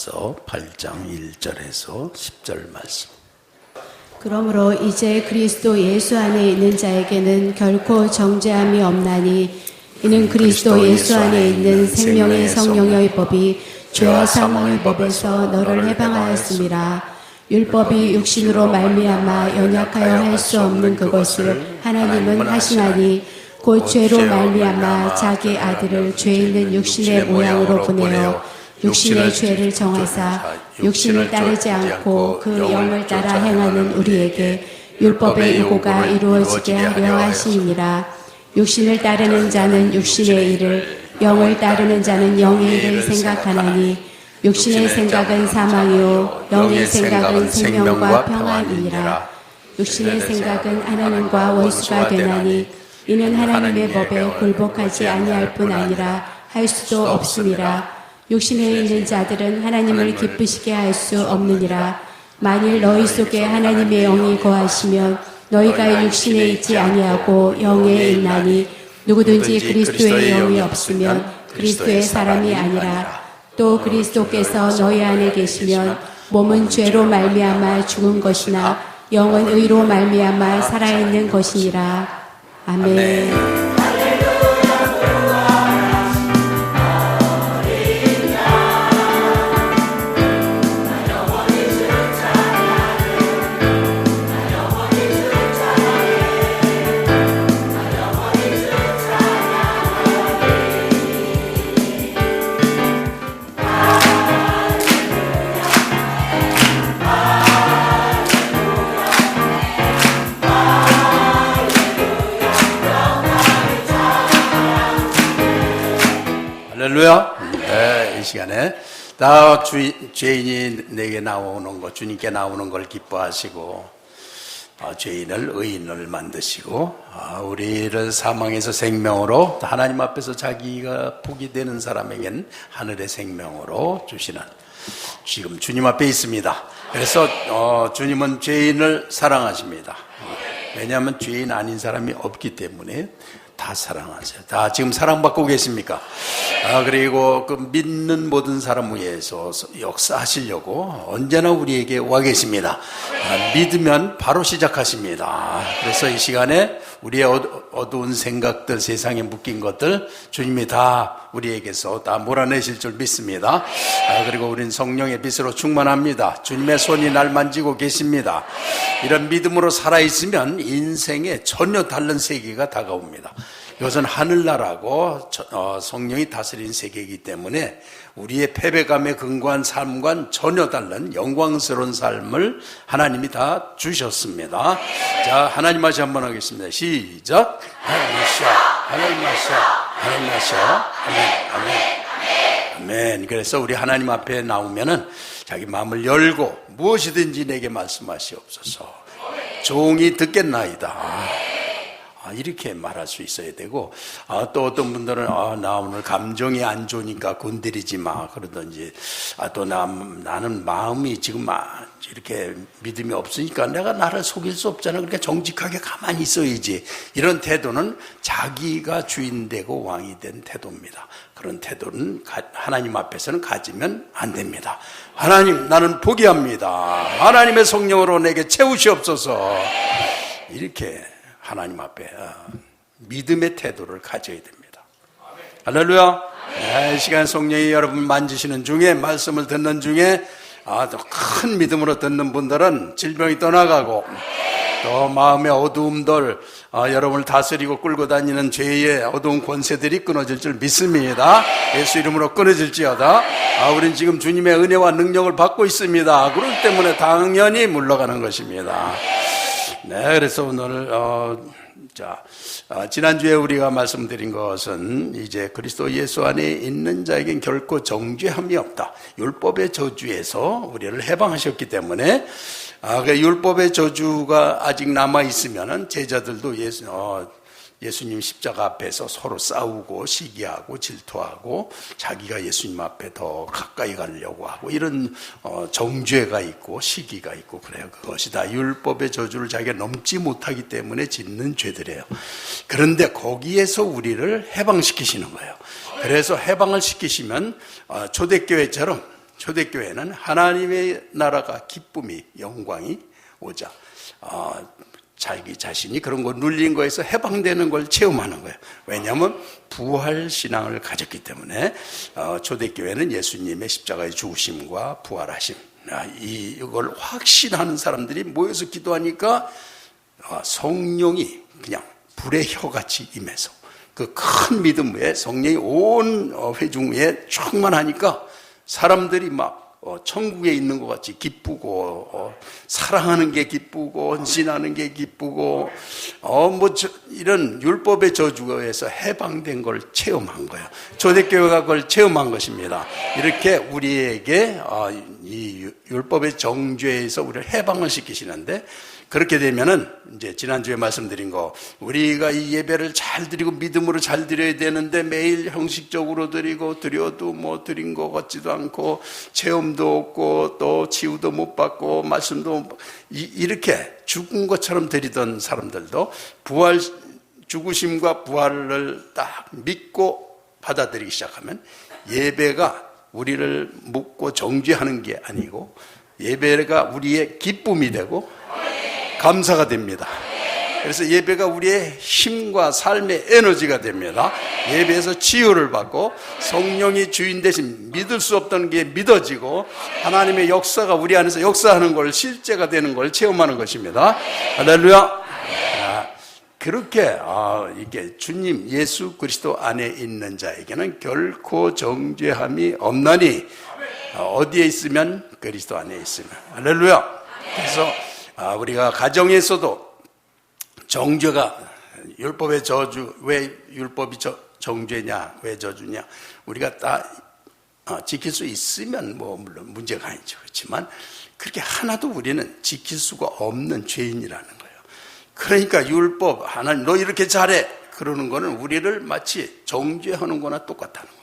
로마서 8장 1절에서 10절 말씀. 그러므로 이제 그리스도 예수 안에 있는 자에게는 결코 정죄함이 없나니 이는 그리스도 예수 안에 있는 생명의 성령의 법이 죄와 사망의 법에서 너를 해방하였음이라. 율법이 육신으로 말미암아 연약하여 할 수 없는 그것을 하나님은 하시나니 곧 죄로 말미암아 자기 아들을 죄 있는 육신의 모양으로 보내어 육신의 죄를 정하사 육신을 따르지 않고 그 영을 따라 행하는 우리에게 율법의 의고가 이루어지게 하려 하시니라. 육신을 따르는 자는 육신의 일을, 영을 따르는 자는 영의 일을 생각하나니 육신의 생각은 사망이요 영의 생각은 생명과 평안이니라. 육신의 생각은 하나님과 원수가 되나니 이는 하나님의 법에 굴복하지 아니할 뿐 아니라 할 수도 없음이라. 육신에 있는 자들은 하나님을 기쁘시게 할 수 없느니라. 만일 너희 속에 하나님의 영이 거하시면 너희가 육신에 있지 아니하고 영에 있나니 누구든지 그리스도의 영이 없으면 그리스도의 사람이 아니라. 또 그리스도께서 너희 안에 계시면 몸은 죄로 말미암아 죽은 것이나 영은 의로 말미암아 살아있는 것이니라. 아멘. 할렐루야. 네, 이 시간에 다 죄인이 내게 나오는 것, 주님께 나오는 걸 기뻐하시고 죄인을 의인을 만드시고 우리를 사망에서 생명으로 하나님 앞에서 자기가 복이 되는 사람에겐 하늘의 생명으로 주시는 지금 주님 앞에 있습니다. 그래서 주님은 죄인을 사랑하십니다. 왜냐하면 죄인 아닌 사람이 없기 때문에 다 사랑하세요. 다 지금 사랑받고 계십니까? 그리고 그 믿는 모든 사람 위해서 역사하시려고 언제나 우리에게 와 계십니다. 믿으면 바로 시작하십니다. 그래서 이 시간에 우리의 어두운 생각들, 세상에 묶인 것들 주님이 다 우리에게서 다 몰아내실 줄 믿습니다. 그리고 우린 성령의 빛으로 충만합니다. 주님의 손이 날 만지고 계십니다. 이런 믿음으로 살아있으면 인생에 전혀 다른 세계가 다가옵니다. 이것은 하늘나라고 성령이 다스린 세계이기 때문에 우리의 패배감에 근거한 삶과는 전혀 다른 영광스러운 삶을 하나님이 다 주셨습니다. 자, 하나님 말씀 한번 하겠습니다. 시작. 하나님 하시오, 하나님 하시오, 하나님 하시오. 아멘, 아멘, 아멘. 그래서 우리 하나님 앞에 나오면은 자기 마음을 열고 무엇이든지 내게 말씀하시옵소서. 종이 듣겠나이다. 이렇게 말할 수 있어야 되고, 또 어떤 분들은 나 오늘 감정이 안 좋으니까 건드리지 마 그러든지, 또 나는 마음이 지금 이렇게 믿음이 없으니까 내가 나를 속일 수 없잖아, 그러니까 정직하게 가만히 있어야지. 이런 태도는 자기가 주인 되고 왕이 된 태도입니다. 그런 태도는 하나님 앞에서는 가지면 안 됩니다. 하나님, 나는 포기합니다. 하나님의 성령으로 내게 채우시옵소서. 이렇게 하나님 앞에 믿음의 태도를 가져야 됩니다. 할렐루야. 이 시간 성령이 여러분 만지시는 중에, 말씀을 듣는 중에 큰 믿음으로 듣는 분들은 질병이 떠나가고, 또 마음의 어두움들, 여러분을 다스리고 끌고 다니는 죄의 어두운 권세들이 끊어질 줄 믿습니다. 예수 이름으로 끊어질지어다. 우린 지금 주님의 은혜와 능력을 받고 있습니다. 그렇기 때문에 당연히 물러가는 것입니다. 네, 그래서 오늘 지난주에 우리가 말씀드린 것은 이제 그리스도 예수 안에 있는 자에겐 결코 정죄함이 없다. 율법의 저주에서 우리를 해방하셨기 때문에 그 율법의 저주가 아직 남아 있으면은 제자들도 예수님 십자가 앞에서 서로 싸우고 시기하고 질투하고 자기가 예수님 앞에 더 가까이 가려고 하고, 이런 정죄가 있고 시기가 있고 그래요. 그것이 다 율법의 저주를 자기가 넘지 못하기 때문에 짓는 죄들이에요. 그런데 거기에서 우리를 해방시키시는 거예요. 그래서 해방을 시키시면 초대교회처럼 초대교회는 하나님의 나라가 기쁨이 영광이 오자 자기 자신이 그런 거 눌린 거에서 해방되는 걸 체험하는 거예요. 왜냐하면 부활신앙을 가졌기 때문에 초대교회는 예수님의 십자가의 죽으심과 부활하심 이걸 확신하는 사람들이 모여서 기도하니까 성령이 그냥 불의 혀같이 임해서 그 큰 믿음 위에 성령이 온 회중에 충만하니까 사람들이 막 천국에 있는 것 같이 기쁘고 사랑하는 게 기쁘고 헌신하는 게 기쁘고 이런 율법의 저주에서 해방된 걸 체험한 거예요. 초대교회가 그걸 체험한 것입니다. 이렇게 우리에게 이 율법의 정죄에서 우리를 해방을 시키시는데 그렇게 되면은 이제 지난주에 말씀드린 거 우리가 이 예배를 잘 드리고 믿음으로 잘 드려야 되는데 매일 형식적으로 드려도 뭐 드린 것 같지도 않고 체험도 없고 또 치유도 못 받고 말씀도 이렇게 죽은 것처럼 드리던 사람들도 죽으심과 부활을 딱 믿고 받아들이기 시작하면 예배가 우리를 묻고 정죄하는 게 아니고 예배가 우리의 기쁨이 되고 감사가 됩니다. 그래서 예배가 우리의 힘과 삶의 에너지가 됩니다. 예배에서 치유를 받고 성령이 주인 대신 믿을 수 없던 게 믿어지고 하나님의 역사가 우리 안에서 역사하는 걸 실제가 되는 걸 체험하는 것입니다. 할렐루야. 그렇게 이게 주님 예수 그리스도 안에 있는 자에게는 결코 정죄함이 없나니 어디에 있으면 그리스도 안에 있으면. 할렐루야. 그래서 우리가 가정에서도 정죄가 율법의 저주 왜 율법이 정죄냐 왜 저주냐 우리가 다 지킬 수 있으면 뭐 물론 문제가 아니죠. 그렇지만 그렇게 하나도 우리는 지킬 수가 없는 죄인이라는 거예요. 그러니까 율법 하나님 너 이렇게 잘해 그러는 거는 우리를 마치 정죄하는 거나 똑같다는 거예요.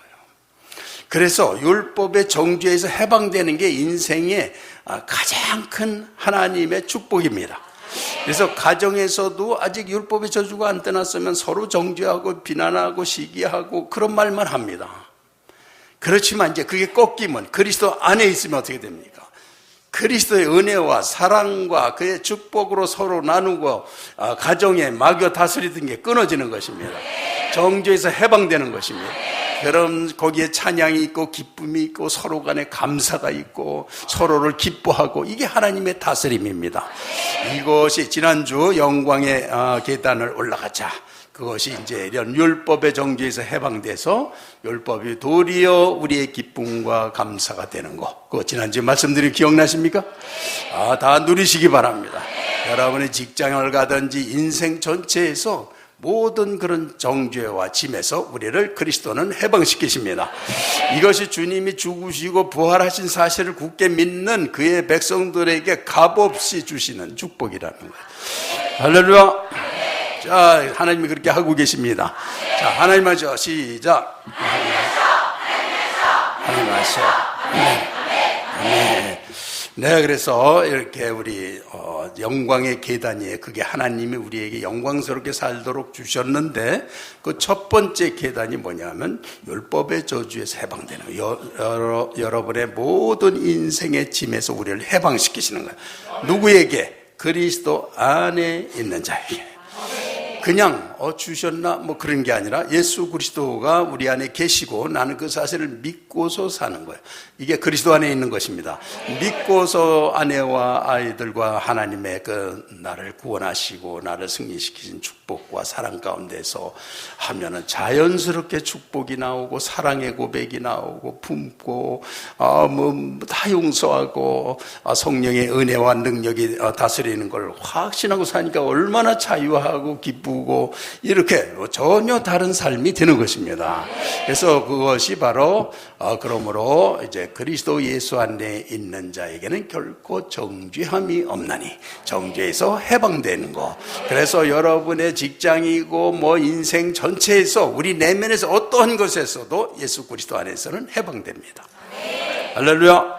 그래서 율법의 정죄에서 해방되는 게 인생의 가장 큰 하나님의 축복입니다. 그래서 가정에서도 아직 율법의 저주가 안 떠났으면 서로 정죄하고 비난하고 시기하고 그런 말만 합니다. 그렇지만 이제 그게 꺾이면 그리스도 안에 있으면 어떻게 됩니까? 그리스도의 은혜와 사랑과 그의 축복으로 서로 나누고 가정에 막여 다스리던 게 끊어지는 것입니다. 정죄에서 해방되는 것입니다. 그럼 거기에 찬양이 있고 기쁨이 있고 서로 간에 감사가 있고 서로를 기뻐하고 이게 하나님의 다스림입니다. 이것이 지난주 영광의 계단을 올라가자. 그것이 이제 이런 율법의 정죄에서 해방돼서 율법이 도리어 우리의 기쁨과 감사가 되는 거. 그거 지난주에 말씀드린 기억나십니까? 다 누리시기 바랍니다. 여러분의 직장을 가든지 인생 전체에서 모든 그런 정죄와 짐에서 우리를 그리스도는 해방시키십니다. 이것이 주님이 죽으시고 부활하신 사실을 굳게 믿는 그의 백성들에게 값없이 주시는 축복이라는 거예요. 할렐루야. 자, 하나님이 그렇게 하고 계십니다. 자, 하나님 하죠. 시작. 하나님 하셔. 아멘. 네, 그래서 이렇게 우리 영광의 계단이에요. 그게 하나님이 우리에게 영광스럽게 살도록 주셨는데 그 첫 번째 계단이 뭐냐면 율법의 저주에서 해방되는 거예요. 여러분의 모든 인생의 짐에서 우리를 해방시키시는 거예요. 누구에게? 그리스도 안에 있는 자에게. 그냥 주셨나 뭐 그런 게 아니라 예수 그리스도가 우리 안에 계시고 나는 그 사실을 믿고서 사는 거예요. 이게 그리스도 안에 있는 것입니다. 믿고서 아내와 아이들과 하나님의 그 나를 구원하시고 나를 승리시키신 축복과 사랑 가운데서 하면은 자연스럽게 축복이 나오고 사랑의 고백이 나오고 품고 다 용서하고 성령의 은혜와 능력이 다스리는 걸 확신하고 사니까 얼마나 자유하고 기쁘고 이렇게 전혀 다른 삶이 되는 것입니다. 그래서 그것이 바로 그러므로 이제 그리스도 예수 안에 있는 자에게는 결코 정죄함이 없나니 정죄에서 해방되는 거. 그래서 여러분의 직장이고 뭐 인생 전체에서 우리 내면에서 어떠한 것에서도 예수 그리스도 안에서는 해방됩니다. 할렐루야.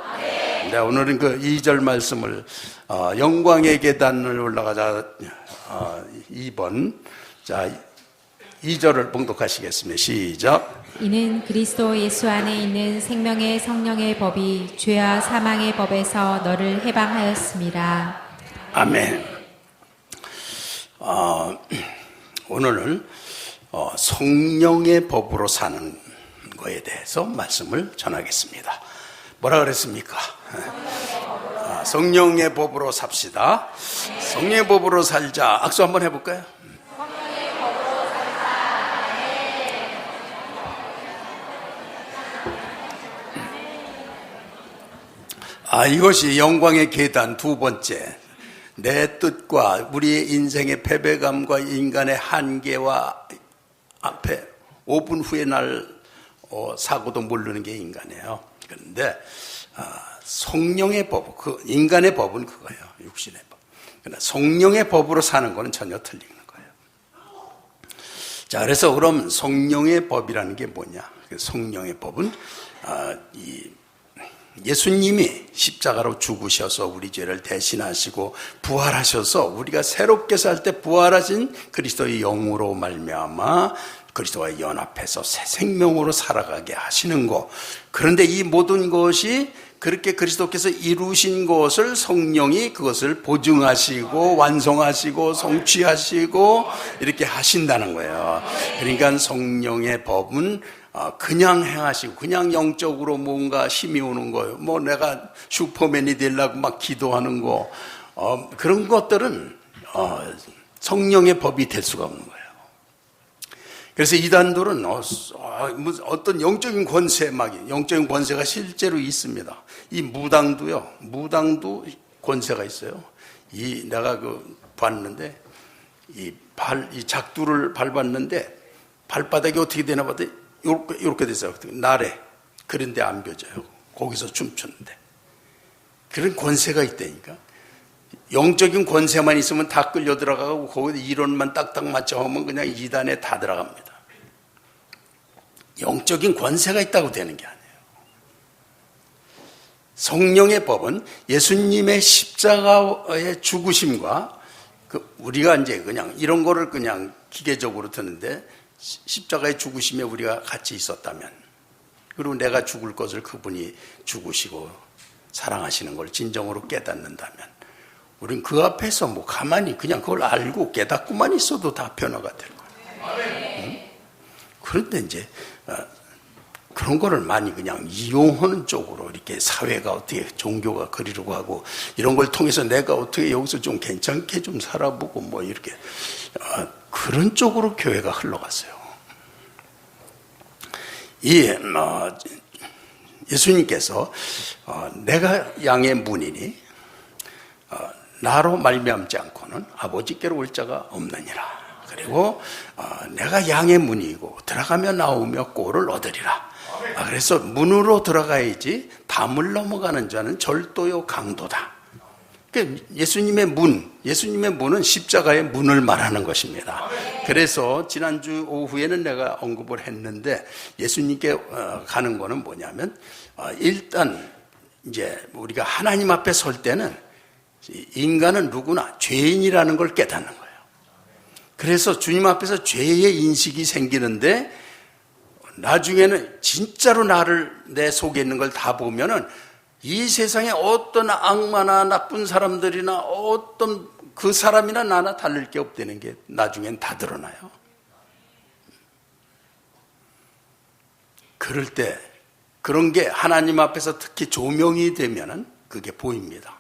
네, 오늘은 그 2절 말씀을 영광의 계단을 올라가자 2번. 자, 2절을 봉독하시겠습니다. 시작. 이는 그리스도 예수 안에 있는 생명의 성령의 법이 죄와 사망의 법에서 너를 해방하였습니다. 아멘. 오늘은 성령의 법으로 사는 거에 대해서 말씀을 전하겠습니다. 뭐라 그랬습니까? 성령의 법으로 삽시다. 성령의 법으로 살자. 악수 한번 해볼까요? 이것이 영광의 계단 두 번째. 내 뜻과 우리의 인생의 패배감과 인간의 한계와 앞에 5분 후에 날 사고도 모르는 게 인간이에요. 그런데 성령의 법, 인간의 법은 그거예요. 육신의 법. 그러나 성령의 법으로 사는 거는 전혀 틀린 거예요. 자, 그래서 그럼 성령의 법이라는 게 뭐냐? 성령의 법은 예수님이 십자가로 죽으셔서 우리 죄를 대신하시고 부활하셔서 우리가 새롭게 살 때 부활하신 그리스도의 영으로 말미암아 그리스도와 연합해서 새 생명으로 살아가게 하시는 것. 그런데 이 모든 것이 그렇게 그리스도께서 이루신 것을 성령이 그것을 보증하시고 완성하시고 성취하시고 이렇게 하신다는 거예요. 그러니까 성령의 법은 그냥 행하시고 그냥 영적으로 뭔가 힘이 오는 거예요. 뭐 내가 슈퍼맨이 되려고 막 기도하는 거 그런 것들은 성령의 법이 될 수가 없는 거예요. 그래서 이단들은 어떤 영적인 권세, 영적인 권세가 실제로 있습니다. 이 무당도 권세가 있어요. 내가 봤는데, 이 작두를 밟았는데, 발바닥이 어떻게 되나 봤더니, 이렇게 됐어요. 날에. 그런데 안 벼져요. 거기서 춤추는데. 그런 권세가 있다니까. 영적인 권세만 있으면 다 끌려 들어가고, 거기서 이론만 딱딱 맞춰 하면 그냥 이단에 다 들어갑니다. 영적인 권세가 있다고 되는 게 아니에요. 성령의 법은 예수님의 십자가의 죽으심과 우리가 이제 그냥 이런 거를 그냥 기계적으로 듣는데 십자가의 죽으심에 우리가 같이 있었다면, 그리고 내가 죽을 것을 그분이 죽으시고 사랑하시는 걸 진정으로 깨닫는다면, 우린 그 앞에서 뭐 가만히 그냥 그걸 알고 깨닫고만 있어도 다 변화가 될 거예요. 그런데 이제 그런 거를 많이 그냥 이용하는 쪽으로 이렇게 사회가 어떻게 종교가 그리려고 하고 이런 걸 통해서 내가 어떻게 여기서 좀 괜찮게 좀 살아보고 뭐 이렇게 그런 쪽으로 교회가 흘러갔어요. 예수님께서 내가 양의 문이니 나로 말미암지 않고는 아버지께로 올 자가 없느니라. 그리고 내가 양의 문이고 들어가며 나오며 꼴을 얻으리라. 그래서 문으로 들어가야지 담을 넘어가는 자는 절도요 강도다. 그러니까 예수님의 문은 십자가의 문을 말하는 것입니다. 그래서 지난주 오후에는 내가 언급을 했는데 예수님께 가는 거는 뭐냐면 일단 이제 우리가 하나님 앞에 설 때는 인간은 누구나 죄인이라는 걸 깨닫는 거예요. 그래서 주님 앞에서 죄의 인식이 생기는데 나중에는 진짜로 내 속에 있는 걸 다 보면은 이 세상에 어떤 악마나 나쁜 사람들이나 어떤 그 사람이나 나나 다를 게 없다는 게 나중엔 다 드러나요. 그럴 때 그런 게 하나님 앞에서 특히 조명이 되면은 그게 보입니다.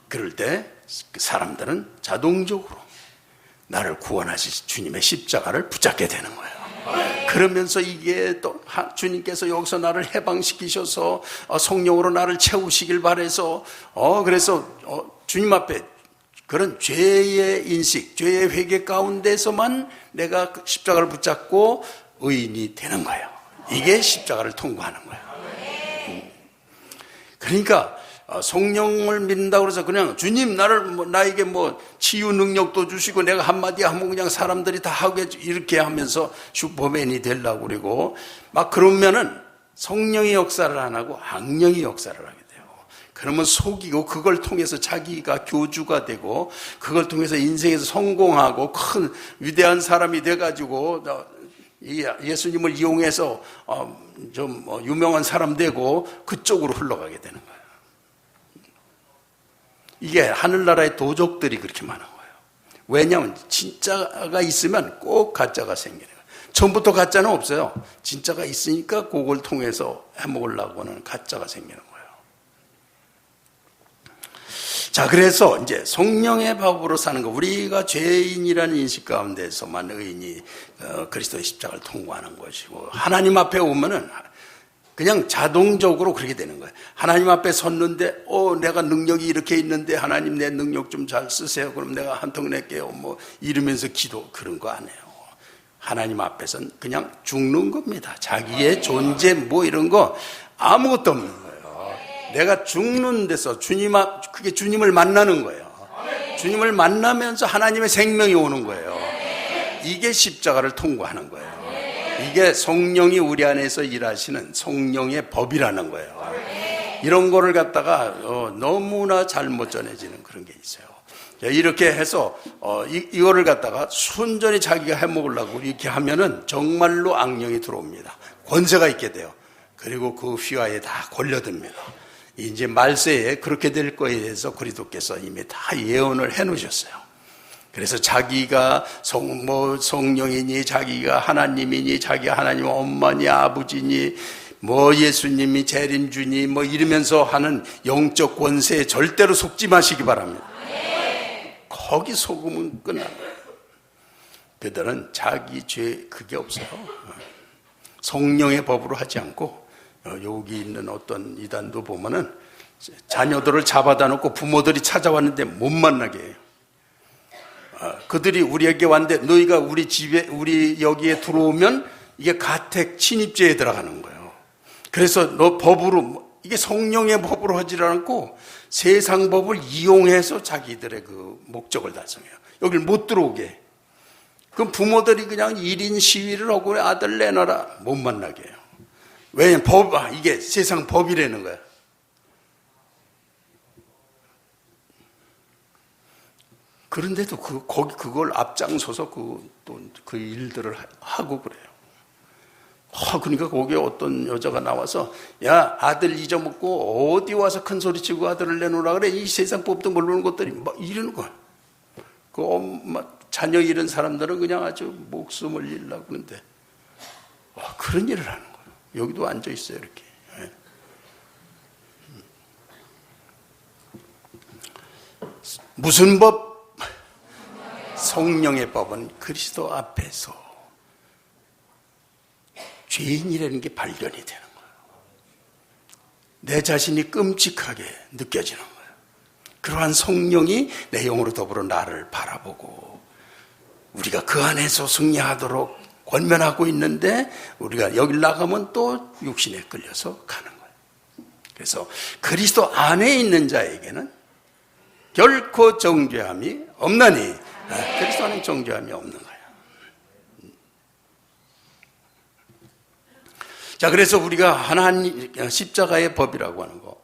그럴 때 사람들은 자동적으로 나를 구원하실 주님의 십자가를 붙잡게 되는 거예요. 그러면서 이게 또 주님께서 여기서 나를 해방시키셔서 성령으로 나를 채우시길 바라서 그래서 주님 앞에 그런 죄의 인식, 죄의 회개 가운데서만 내가 십자가를 붙잡고 의인이 되는 거예요. 이게 십자가를 통과하는 거예요. 그러니까 성령을 믿는다고 해서 그냥 주님 나에게 치유 능력도 주시고 내가 한마디 하면 그냥 사람들이 다 하게 이렇게 하면서 슈퍼맨이 되려고 그러고 막 그러면은 성령의 역사를 안 하고 악령의 역사를 하게 돼요. 그러면 속이고 그걸 통해서 자기가 교주가 되고 그걸 통해서 인생에서 성공하고 큰 위대한 사람이 돼가지고 예수님을 이용해서 좀 유명한 사람 되고 그쪽으로 흘러가게 되는 거예요. 이게 하늘나라의 도적들이 그렇게 많은 거예요. 왜냐하면 진짜가 있으면 꼭 가짜가 생기는 거예요. 처음부터 가짜는 없어요. 진짜가 있으니까 그걸 통해서 해먹으려고 하는 가짜가 생기는 거예요. 자, 그래서 이제 성령의 밥으로 사는 거, 우리가 죄인이라는 인식 가운데서만 의인이 그리스도의 십자가를 통과하는 것이고, 하나님 앞에 오면은 그냥 자동적으로 그렇게 되는 거예요. 하나님 앞에 섰는데, 내가 능력이 이렇게 있는데 하나님 내 능력 좀 잘 쓰세요. 그럼 내가 한턱 낼게요. 뭐 이러면서 기도, 그런 거 안 해요. 하나님 앞에서는 그냥 죽는 겁니다. 자기의 존재 뭐 이런 거 아무것도 없는 거예요. 내가 죽는 데서 그게 주님을 만나는 거예요. 주님을 만나면서 하나님의 생명이 오는 거예요. 이게 십자가를 통과하는 거예요. 이게 성령이 우리 안에서 일하시는 성령의 법이라는 거예요. 이런 거를 갖다가 너무나 잘못 전해지는 그런 게 있어요. 이렇게 해서 이거를 갖다가 순전히 자기가 해먹으려고 이렇게 하면은 정말로 악령이 들어옵니다. 권세가 있게 돼요. 그리고 그 휘하에 다 걸려듭니다. 이제 말세에 그렇게 될 거에 대해서 그리스도께서 이미 다 예언을 해 놓으셨어요. 그래서 자기가 성령이니 자기가 하나님이니 자기가 하나님 엄마니 아버지니 뭐 예수님이 재림주니 뭐 이러면서 하는 영적 권세에 절대로 속지 마시기 바랍니다. 거기 속으면 끝나요. 그들은 자기 죄 그게 없어요. 성령의 법으로 하지 않고 여기 있는 어떤 이단도 보면은 자녀들을 잡아다 놓고 부모들이 찾아왔는데 못 만나게 해요. 그들이 우리에게 왔는데 너희가 우리 집에 우리 여기에 들어오면 이게 가택 침입죄에 들어가는 거예요. 그래서 너 법으로 이게 성령의 법으로 하지 않고 세상 법을 이용해서 자기들의 그 목적을 달성해요. 여길 못 들어오게. 그럼 부모들이 그냥 1인 시위를 하고 아들 내놔라 못 만나게 해요. 왜냐면 이게 세상 법이라는 거야. 그런데도 그걸 앞장서서 그 일들을 하고 그래요. 그러니까 거기에 어떤 여자가 나와서 야 아들 잊어먹고 어디 와서 큰 소리 치고 아들을 내놓으라 그래. 이 세상 법도 모르는 것들이 막 이러는 거야. 그 엄마 자녀 잃은 사람들은 그냥 아주 목숨을 잃으려고 그러는데 그런 일을 하는 거예요. 여기도 앉아 있어요 이렇게. 무슨 법? 성령의 법은 그리스도 앞에서 죄인이라는 게 발견이 되는 거예요. 내 자신이 끔찍하게 느껴지는 거예요. 그러한 성령이 내 영으로 더불어 나를 바라보고 우리가 그 안에서 승리하도록 권면하고 있는데 우리가 여기 나가면 또 육신에 끌려서 가는 거예요. 그래서 그리스도 안에 있는 자에게는 결코 정죄함이 없나니 그리스도 안에 정죄함이 없는 거예요. 자, 그래서 우리가 하나님 십자가의 법이라고 하는 거,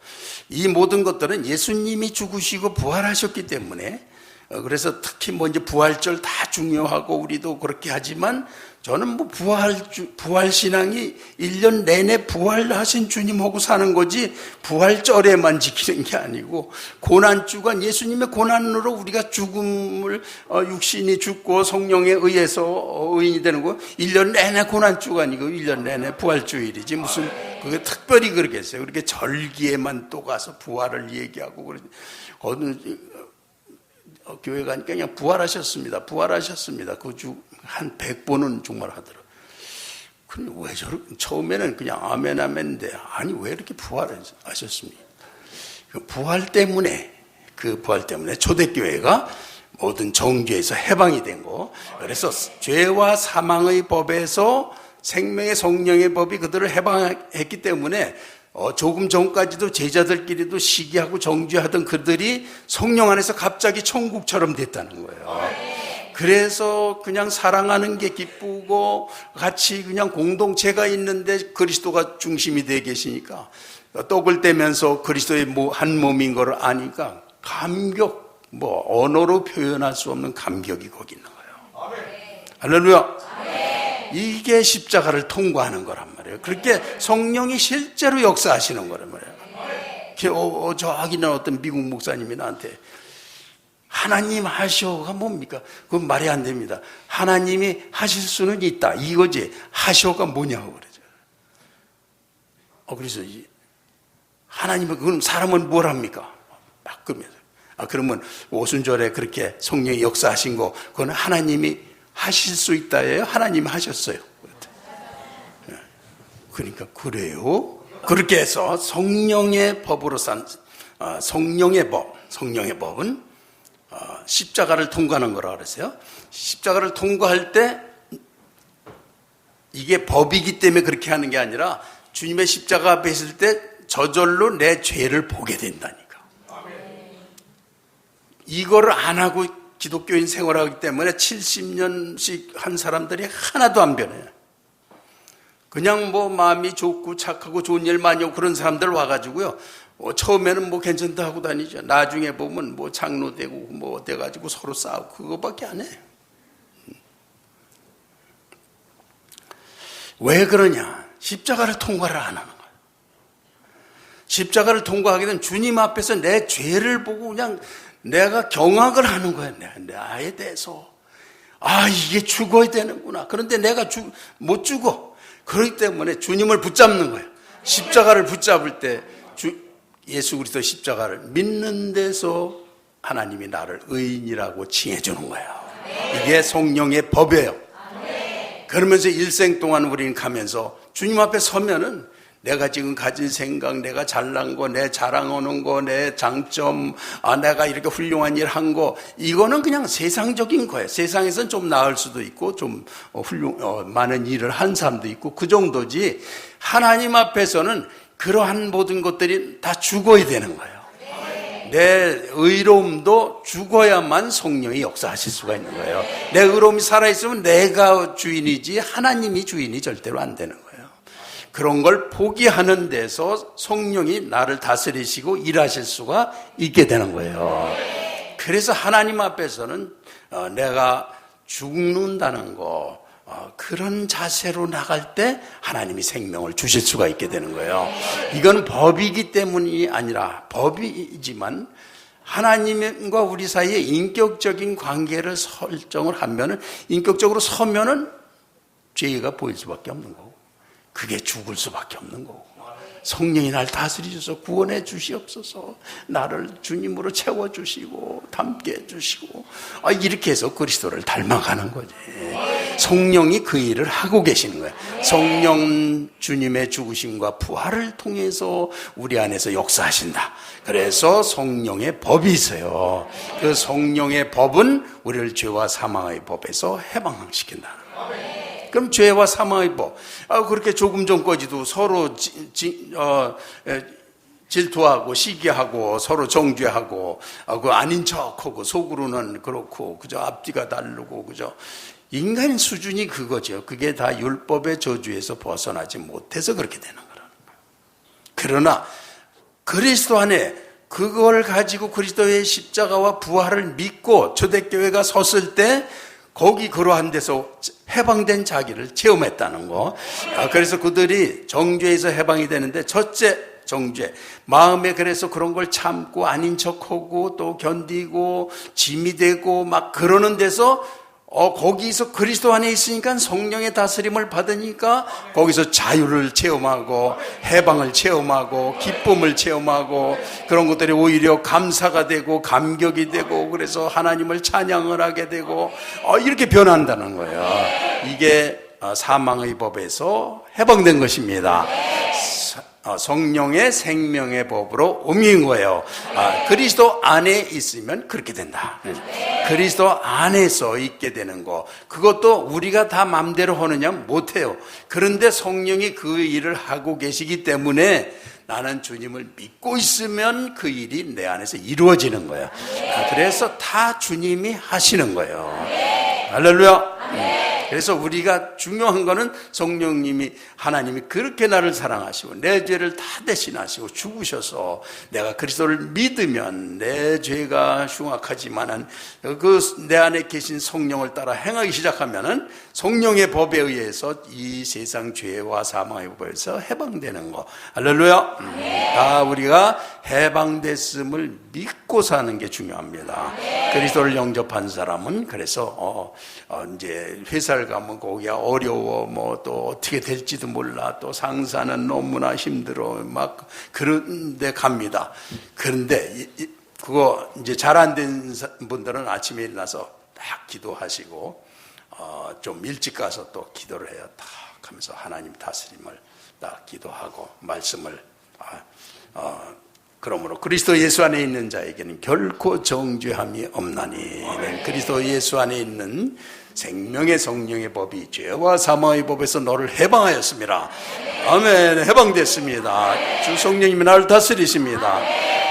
이 모든 것들은 예수님이 죽으시고 부활하셨기 때문에 그래서 특히 뭐 이제 부활절 다 중요하고 우리도 그렇게 하지만 저는 뭐 부활 신앙이 1년 내내 부활하신 주님하고 사는 거지 부활절에만 지키는 게 아니고 고난주간 예수님의 고난으로 우리가 죽음을 육신이 죽고 성령에 의해서 의인이 되는 거 1년 내내 고난주간이고 1년 내내 부활주일이지 무슨 그게 특별히 그러겠어요. 그렇게 절기에만 또 가서 부활을 얘기하고 그러지. 교회 가니까 그냥 부활하셨습니다. 그 주 한 100번은 정말 하더라고요. 근데 왜 처음에는 그냥 아멘인데 아니 왜 이렇게 부활하셨습니까? 그 부활 때문에 초대교회가 모든 정죄에서 해방이 된 거. 그래서 죄와 사망의 법에서 생명의 성령의 법이 그들을 해방했기 때문에 조금 전까지도 제자들끼리도 시기하고 정죄하던 그들이 성령 안에서 갑자기 천국처럼 됐다는 거예요. 그래서 그냥 사랑하는 게 기쁘고 같이 그냥 공동체가 있는데 그리스도가 중심이 되어 계시니까 떡을 떼면서 그리스도의 한 몸인 걸 아니까 감격, 언어로 표현할 수 없는 감격이 거기 있는 거예요. 할렐루야. 이게 십자가를 통과하는 거란 말이에요. 그렇게 성령이 실제로 역사하시는 거란 말이에요. 저기는 어떤 미국 목사님이 나한테 하나님 하시오가 뭡니까? 그건 말이 안 됩니다. 하나님이 하실 수는 있다. 이거지. 하시오가 뭐냐고 그러죠. 그래서 하나님은 그럼 사람은 뭘 합니까? 막 그러면서. 그러면 오순절에 그렇게 성령이 역사하신 거, 그건 하나님이 하실 수 있다예요? 하나님이 하셨어요. 그러니까 그래요. 그렇게 해서 성령의 법으로 산 성령의 법은 십자가를 통과하는 거라고 그랬어요. 십자가를 통과할 때 이게 법이기 때문에 그렇게 하는 게 아니라 주님의 십자가 앞에 있을 때 저절로 내 죄를 보게 된다니까. 이거를 안 하고 기독교인 생활하기 때문에 70년씩 한 사람들이 하나도 안 변해요. 그냥 마음이 좋고 착하고 좋은 일 많이 하고 그런 사람들 와가지고요. 처음에는 괜찮다 하고 다니죠. 나중에 보면 장로 되고 돼가지고 서로 싸우고 그거밖에 안 해. 왜 그러냐? 십자가를 통과를 안 하는 거예요. 십자가를 통과하게 되면 주님 앞에서 내 죄를 보고 그냥 내가 경악을 하는 거예요. 나에 대해서. 이게 죽어야 되는구나. 그런데 내가 못 죽어. 그렇기 때문에 주님을 붙잡는 거예요. 십자가를 붙잡을 때 예수 그리스도 십자가를 믿는 데서 하나님이 나를 의인이라고 칭해주는 거예요. 이게 성령의 법이에요. 그러면서 일생 동안 우리는 가면서 주님 앞에 서면은 내가 지금 가진 생각, 내가 잘난 거, 내 자랑하는 거, 내 장점, 내가 이렇게 훌륭한 일 한 거, 이거는 그냥 세상적인 거예요. 세상에서는 좀 나을 수도 있고, 좀 많은 일을 한 사람도 있고, 그 정도지. 하나님 앞에서는 그러한 모든 것들이 다 죽어야 되는 거예요. 내 의로움도 죽어야만 성령이 역사하실 수가 있는 거예요. 내 의로움이 살아있으면 내가 주인이지 하나님이 주인이 절대로 안 되는 거예요. 그런 걸 포기하는 데서 성령이 나를 다스리시고 일하실 수가 있게 되는 거예요. 그래서 하나님 앞에서는 내가 죽는다는 거, 그런 자세로 나갈 때 하나님이 생명을 주실 수가 있게 되는 거예요. 이건 법이기 때문이 아니라 법이지만 하나님과 우리 사이에 인격적인 관계를 설정을 하면은, 인격적으로 서면은 죄가 보일 수밖에 없는 거고, 그게 죽을 수밖에 없는 거고, 성령이 날 다스리셔서 구원해 주시옵소서, 나를 주님으로 채워주시고 닮게 해주시고, 이렇게 해서 그리스도를 닮아가는 거지. 성령이 그 일을 하고 계시는 거예요. 성령 주님의 죽으심과 부활을 통해서 우리 안에서 역사하신다. 그래서 성령의 법이 있어요. 그 성령의 법은 우리를 죄와 사망의 법에서 해방시킨다. 그럼 죄와 사망의 법, 그렇게 조금 전까지도 서로 질투하고 시기하고 서로 정죄하고 그 아닌 척하고 속으로는 그렇고 그저 앞뒤가 다르고 그저 인간의 수준이 그거죠. 그게 다 율법의 저주에서 벗어나지 못해서 그렇게 되는 거라는 거예요. 그러나 그리스도 안에 그걸 가지고 그리스도의 십자가와 부활을 믿고 초대교회가 섰을 때 거기 그러한 데서 해방된 자기를 체험했다는 거. 그래서 그들이 정죄에서 해방이 되는데, 첫째 정죄, 마음에 그래서 그런 걸 참고 아닌 척하고 또 견디고 짐이 되고 막 그러는 데서 거기서 그리스도 안에 있으니까 성령의 다스림을 받으니까 거기서 자유를 체험하고 해방을 체험하고 기쁨을 체험하고 그런 것들이 오히려 감사가 되고 감격이 되고 그래서 하나님을 찬양을 하게 되고 이렇게 변한다는 거예요. 이게 사망의 법에서 해방된 것입니다. 성령의 생명의 법으로 옮긴 거예요. 그리스도 안에 있으면 그렇게 된다. 그리스도 안에서 있게 되는 거, 그것도 우리가 다 마음대로 하느냐 못해요. 그런데 성령이 그 일을 하고 계시기 때문에 나는 주님을 믿고 있으면 그 일이 내 안에서 이루어지는 거예요. 그래서 다 주님이 하시는 거예요. 할렐루야. 그래서 우리가 중요한 거는 성령님이 하나님이 그렇게 나를 사랑하시고 내 죄를 다 대신하시고 죽으셔서 내가 그리스도를 믿으면 내 죄가 흉악하지만은 그 내 안에 계신 성령을 따라 행하기 시작하면은 성령의 법에 의해서 이 세상 죄와 사망의 법에서 해방되는 거. 할렐루야. 다 우리가 해방됐음을 믿고 사는 게 중요합니다. 그리스도를 영접한 사람은 그래서 이제 회사를 가면 거기가 어려워 뭐 또 어떻게 될지도 몰라 또 상사는 너무나 힘들어 막 그런데 갑니다. 그런데 그거 이제 잘 안 된 분들은 아침에 일어나서 딱 기도하시고 좀 일찍 가서 또 기도를 해요. 딱 하면서 하나님 다스림을 딱 기도하고 말씀을 그러므로 그리스도 예수 안에 있는 자에게는 결코 정죄함이 없나니 그리스도 예수 안에 있는 생명의 성령의 법이 죄와 사망의 법에서 너를 해방하였습니다. 아멘. 해방됐습니다. 주 성령님이 나를 다스리십니다.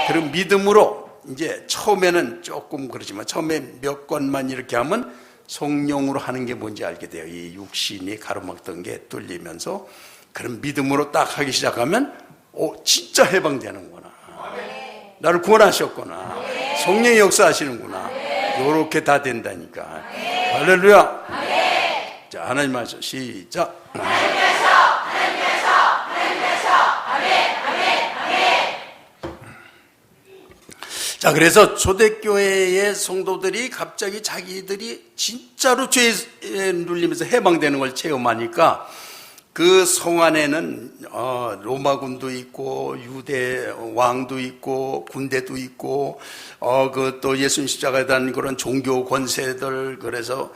그럼 믿음으로 이제 처음에는 조금 그렇지만 처음에 몇 권만 이렇게 하면 성령으로 하는 게 뭔지 알게 돼요. 이 육신이 가로막던 게 뚫리면서 그런 믿음으로 딱 하기 시작하면 진짜 해방되는구나. 나를 구원하셨구나. 성령의 역사하시는구나. 요렇게 다 된다니까. 할렐루야. 자, 하나님 말씀 시작. 자, 그래서 초대교회의 성도들이 갑자기 자기들이 진짜로 죄에 눌리면서 해방되는 걸 체험하니까 그 성 안에는 로마군도 있고 유대 왕도 있고 군대도 있고 그 또 예수님 십자가에 대한 그런 종교 권세들 그래서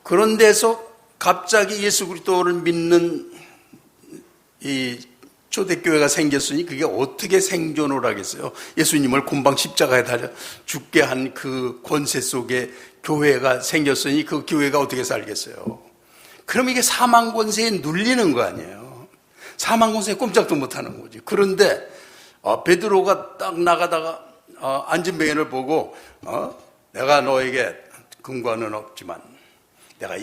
그런 데서 갑자기 예수 그리스도를 믿는 이 초대교회가 생겼으니 그게 어떻게 생존을 하겠어요? 예수님을 곰방 십자가에 달려 죽게 한 그 권세 속에 교회가 생겼으니 그 교회가 어떻게 살겠어요? 그럼 이게 사망 권세에 눌리는 거 아니에요? 사망 권세에 꼼짝도 못하는 거지. 그런데 베드로가 딱 나가다가 안진뱅이를 보고 내가 너에게 금과는 없지만 내가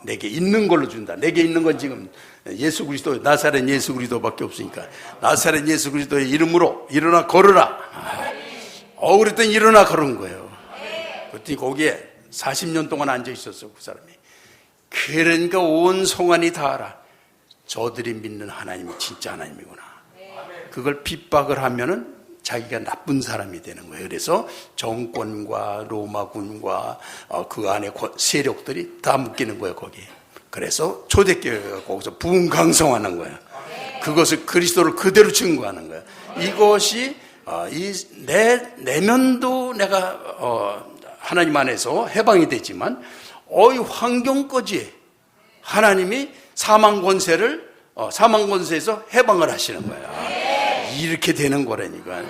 내게 있는 걸로 준다. 내게 있는 건 지금 예수 그리스도 나사렛 예수 그리스도밖에 없으니까 나사렛 예수 그리스도의 이름으로 일어나 걸으라. 그랬더니 일어나 걸은 거예요. 그랬더니 거기에 40년 동안 앉아 있었어 그 사람이. 그러니까 온 성안이 다 알아. 저들이 믿는 하나님이 진짜 하나님이구나. 그걸 핍박을 하면은 자기가 나쁜 사람이 되는 거예요. 그래서 정권과 로마군과 그 안에 세력들이 다 묶이는 거예요, 거기에. 그래서 초대교회가 거기서 부흥강성하는 거예요. 그것을 그리스도를 그대로 증거하는 거예요. 이것이 이 내 내면도 내가 하나님 안에서 해방이 되지만 환경까지 하나님이 사망 권세에서 해방을 하시는 거예요. 이렇게 되는 거라니까.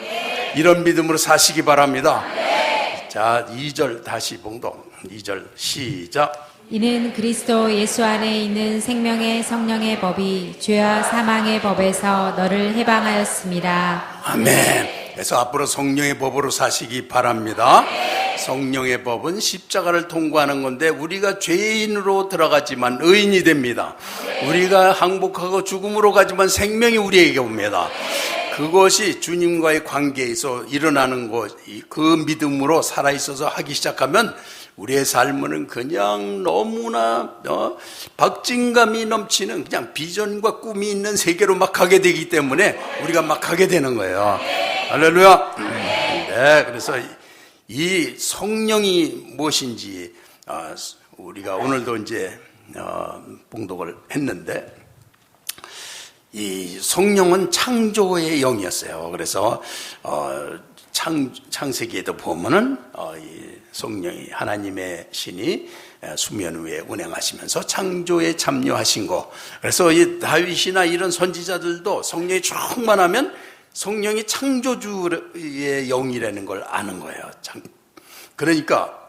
이런 믿음으로 사시기 바랍니다. 자, 2절 다시 봉독. 2절 시작. 이는 그리스도 예수 안에 있는 생명의 성령의 법이 죄와 사망의 법에서 너를 해방하였습니다. 아멘. 그래서 앞으로 성령의 법으로 사시기 바랍니다. 성령의 법은 십자가를 통과하는 건데 우리가 죄인으로 들어가지만 의인이 됩니다. 우리가 항복하고 죽음으로 가지만 생명이 우리에게 옵니다. 그것이 주님과의 관계에서 일어나는 것, 그 믿음으로 살아있어서 하기 시작하면 우리의 삶은 그냥 너무나 박진감이 넘치는 그냥 비전과 꿈이 있는 세계로 막 가게 되기 때문에 우리가 막 가게 되는 거예요. 할렐루야. 네, 그래서 이 성령이 무엇인지 우리가 오늘도 이제 봉독을 했는데 이 성령은 창조의 영이었어요. 그래서 창세기에도 보면은 이 성령이 하나님의 신이 수면 위에 운행하시면서 창조에 참여하신 거. 그래서 이 다윗이나 이런 선지자들도 성령이 충만하면 성령이 창조주의 영이라는 걸 아는 거예요. 그러니까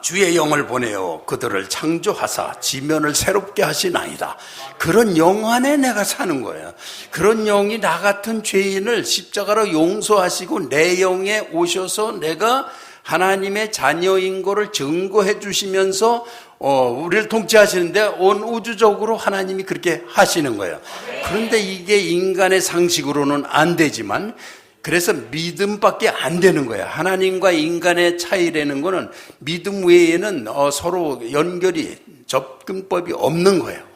주의 영을 보내어 그들을 창조하사 지면을 새롭게 하시나이다. 그런 영 안에 내가 사는 거예요. 그런 영이 나 같은 죄인을 십자가로 용서하시고 내 영에 오셔서 내가 하나님의 자녀인 거를 증거해 주시면서 우리를 통치하시는데 온 우주적으로 하나님이 그렇게 하시는 거예요. 그런데 이게 인간의 상식으로는 안 되지만 그래서 믿음밖에 안 되는 거예요. 하나님과 인간의 차이라는 거는 믿음 외에는 서로 연결이 접근법이 없는 거예요.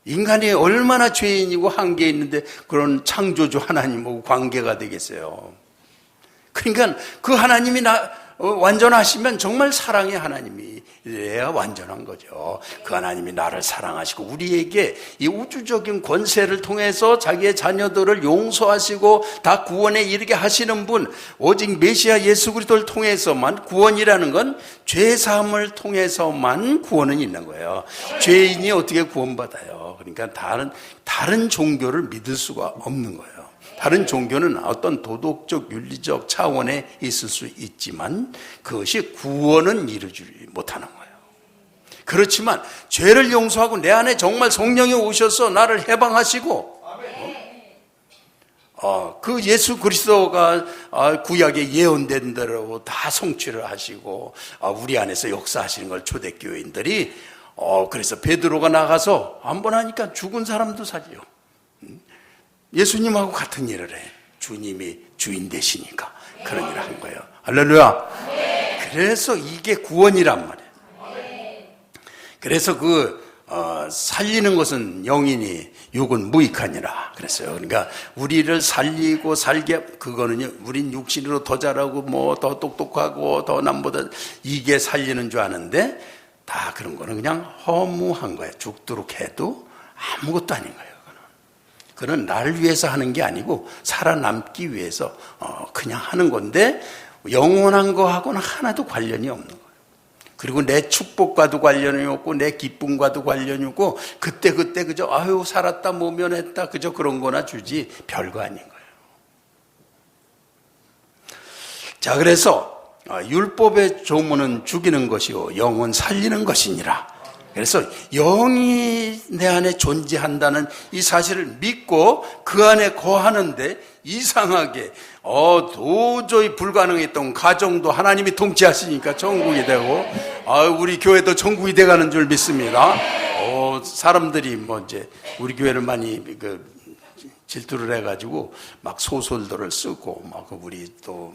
인간이 얼마나 죄인이고 한계 있는데 그런 창조주 하나님하고 관계가 되겠어요. 그러니까 그 하나님이 완전하시면 정말 사랑의 하나님이래야 완전한 거죠. 그 하나님이 나를 사랑하시고 우리에게 이 우주적인 권세를 통해서 자기의 자녀들을 용서하시고 다 구원에 이르게 하시는 분, 오직 메시아 예수 그리스도를 통해서만, 구원이라는 건 죄사함을 통해서만 구원은 있는 거예요. 죄인이 어떻게 구원받아요? 그러니까 다른 종교를 믿을 수가 없는 거예요. 다른 종교는 어떤 도덕적, 윤리적 차원에 있을 수 있지만 그것이 구원은 이루지 못하는 거예요. 그렇지만 죄를 용서하고 내 안에 정말 성령이 오셔서 나를 해방하시고 그 예수 그리스도가 구약에 예언된 대로 다 성취를 하시고 우리 안에서 역사하시는 걸 초대교회인들이 그래서 베드로가 나가서 한번 하니까 죽은 사람도 살려. 예수님하고 같은 일을 해. 주님이 주인 되시니까 그런 일을 한 거예요. 할렐루야. 그래서 이게 구원이란 말이에요. 그래서 살리는 것은 영이니 육은 무익하니라 그랬어요. 그러니까 우리를 살리고 살게, 그거는요, 우린 육신으로 더 잘하고 뭐 더 똑똑하고 더 남보다 이게 살리는 줄 아는데 다 그런 거는 그냥 허무한 거예요. 죽도록 해도 아무것도 아닌 거예요. 그는 나를 위해서 하는 게 아니고 살아남기 위해서 그냥 하는 건데 영원한 거하고는 하나도 관련이 없는 거예요. 그리고 내 축복과도 관련이 없고 내 기쁨과도 관련이 없고 그때 그저 아유 살았다 모면했다 그저 그런 거나 주지 별거 아닌 거예요. 자, 그래서 율법의 조문은 죽이는 것이요 영은 살리는 것이니라. 그래서 영이 내 안에 존재한다는 이 사실을 믿고 그 안에 거하는데 이상하게 도저히 불가능했던 가정도 하나님이 통치하시니까 천국이 되고 우리 교회도 천국이 돼가는 줄 믿습니다. 사람들이 이제 우리 교회를 많이 질투를 해가지고 막 소설들을 쓰고 막 우리 또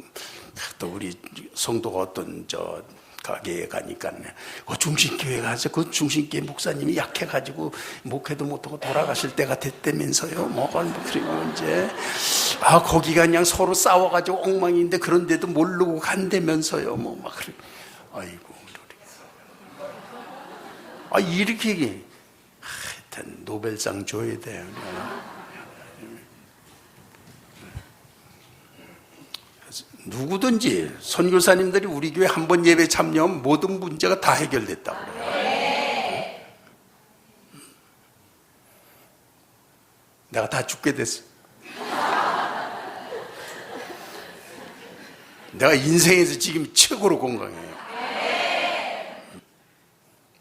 우리 성도가 어떤 가게에 가니까 중신교회 가서 그 중신교회 목사님이 약해가지고 목회도 못하고 돌아가실 때가 됐다면서요. 그리고 이제 거기가 그냥 서로 싸워가지고 엉망인데 그런데도 모르고 간다면서요. 그래. 아이고 이렇게 하여튼 노벨상 줘야 돼요. 누구든지 선교사님들이 우리 교회 한 번 예배 참여하면 모든 문제가 다 해결됐다고 그래요. 내가 다 죽게 됐어. 내가 인생에서 지금 최고로 건강해요.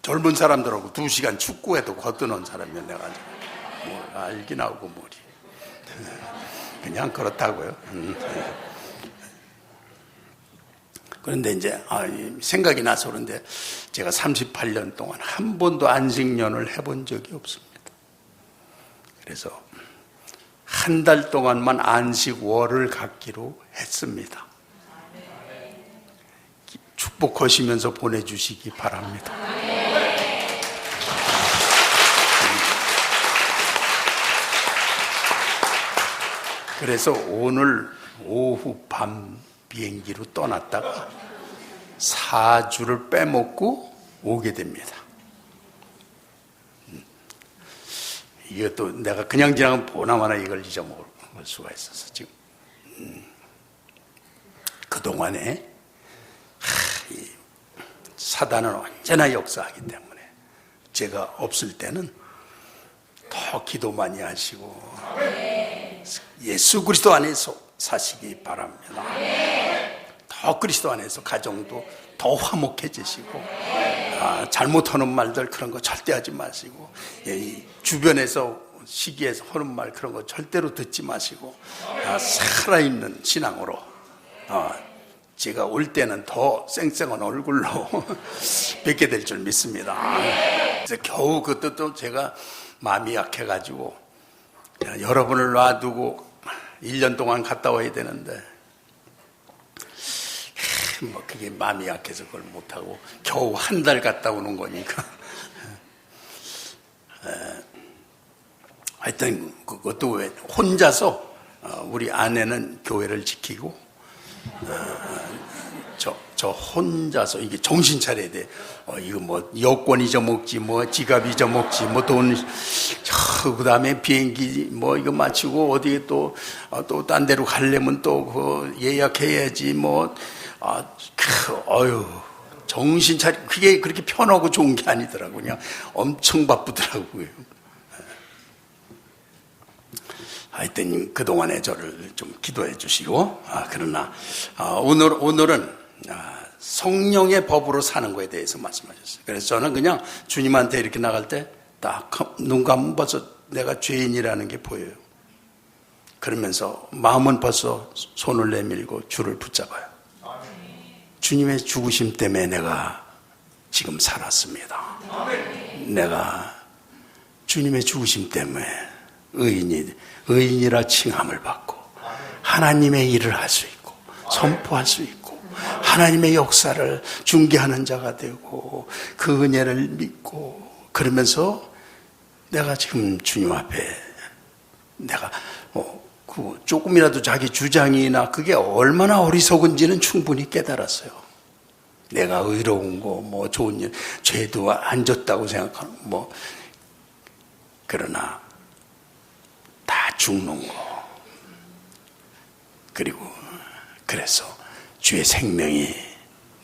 젊은 사람들하고 2시간 축구해도 걷어놓은 사람이야. 내가 알긴 하고 머리 그냥 그렇다고요. 그런데 이제 생각이 나서 그런데 제가 38년 동안 한 번도 안식년을 해본 적이 없습니다. 그래서 한 달 동안만 안식월을 갖기로 했습니다. 축복하시면서 보내주시기 바랍니다. 그래서 오늘 오후 밤 비행기로 떠났다가 4주를 빼먹고 오게 됩니다. 이것도 내가 그냥 지나가면 보나마나 이걸 잊어먹을 수가 있어서 지금 그동안에 사단은 언제나 역사하기 때문에 제가 없을 때는 더 기도 많이 하시고 예수 그리스도 안에서 사시기 바랍니다. 더 그리스도 안에서 가정도 더 화목해지시고 잘못하는 말들 그런 거 절대 하지 마시고 주변에서 시기에서 하는 말 그런 거 절대로 듣지 마시고 살아있는 신앙으로 제가 올 때는 더 쌩쌩한 얼굴로 뵙게 될 줄 믿습니다. 그래서 겨우 그것도 제가 마음이 약해가지고 여러분을 놔두고 1년 동안 갔다 와야 되는데 뭐 그게 마음이 약해서 그걸 못하고 겨우 한 달 갔다 오는 거니까 하여튼 그것도 왜 혼자서 우리 아내는 교회를 지키고 저 혼자서 이게 정신 차려야 돼. 이거 뭐 여권 잊어먹지, 뭐 지갑 잊어먹지, 뭐 돈, 그다음에 비행기 뭐 이거 마치고 어디에 또 딴 데로 가려면 또 그 예약해야지 뭐, 정신 차리, 그게 그렇게 편하고 좋은 게 아니더라고. 그냥 엄청 바쁘더라고요. 하여튼 그동안에 저를 좀 기도해 주시고, 그러나 오늘은 성령의 법으로 사는 거에 대해서 말씀하셨어요. 그래서 저는 그냥 주님한테 이렇게 나갈 때 딱 눈 감으면 벌써 내가 죄인이라는 게 보여요. 그러면서 마음은 벌써 손을 내밀고 주를 붙잡아요. 주님의 죽으심 때문에 내가 지금 살았습니다. 내가 주님의 죽으심 때문에 의인이라 칭함을 받고 하나님의 일을 할 수 있고 선포할 수 있고 하나님의 역사를 중개하는 자가 되고 그 은혜를 믿고 그러면서 내가 지금 주님 앞에 내가 조금이라도 자기 주장이나 그게 얼마나 어리석은지는 충분히 깨달았어요. 내가 의로운 거, 뭐 좋은 일, 죄도 안 졌다고 생각하는 뭐 그러나 다 죽는 거. 그리고 그래서 주의 생명이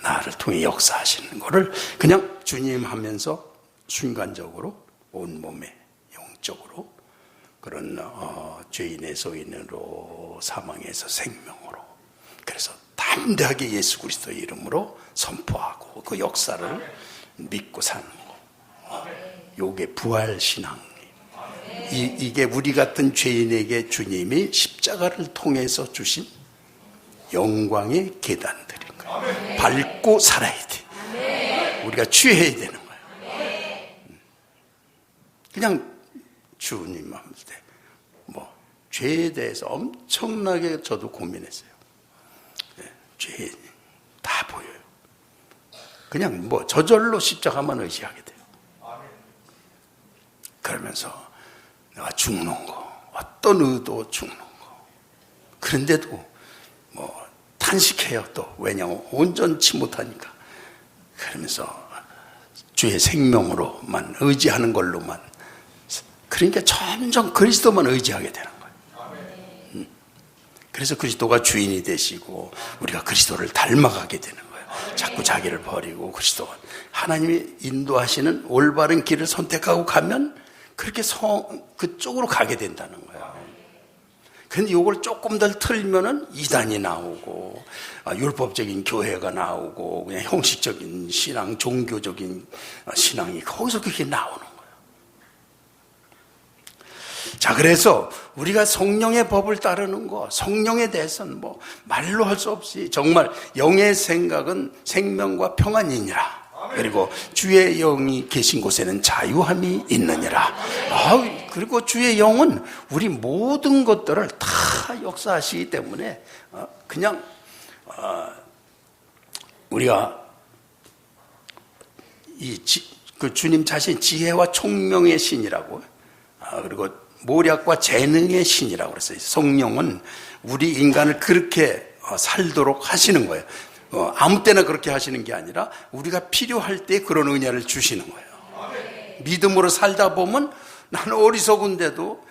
나를 통해 역사하시는 거를 그냥 주님 하면서 순간적으로 온몸에 영적으로 그런 죄인의 소인으로 사망에서 생명으로 그래서 담대하게 예수 그리스도의 이름으로 선포하고 그 역사를 믿고 사는 거. 요게 부활신앙. 이게 우리 같은 죄인에게 주님이 십자가를 통해서 주신 영광의 계단들인 거예요. 밟고 살아야 돼. 우리가 취해야 되는 거예요. 그냥 주님 한테 뭐 죄에 대해서 엄청나게 저도 고민했어요. 죄 다 보여요. 그냥 뭐 저절로 십자가만 의지하게 돼요. 그러면서 내가 죽는 거, 어떤 의도 죽는 거. 그런데도 뭐 탄식해요 또. 왜냐하면 온전치 못하니까. 그러면서 주의 생명으로만 의지하는 걸로만. 그러니까 점점 그리스도만 의지하게 되는 거예요. 그래서 그리스도가 주인이 되시고 우리가 그리스도를 닮아가게 되는 거예요. 자꾸 자기를 버리고 그리스도가 하나님이 인도하시는 올바른 길을 선택하고 가면 그렇게 그쪽으로 가게 된다는 거예요. 근데 이걸 조금 더 틀면은 이단이 나오고, 율법적인 교회가 나오고, 그냥 형식적인 신앙, 종교적인 신앙이 거기서 그게 나오는 거예요. 자, 그래서 우리가 성령의 법을 따르는 거, 성령에 대해서는 뭐 말로 할 수 없이 정말 영의 생각은 생명과 평안이니라. 그리고 주의 영이 계신 곳에는 자유함이 있느니라. 그리고 주의 영은 우리 모든 것들을 다 역사하시기 때문에 그냥 우리가 그 주님 자신 지혜와 총명의 신이라고 그리고 모략과 재능의 신이라고 그랬어요. 성령은 우리 인간을 그렇게 살도록 하시는 거예요. 아무 때나 그렇게 하시는 게 아니라 우리가 필요할 때 그런 은혜를 주시는 거예요. 믿음으로 살다 보면 나는 어리석은데도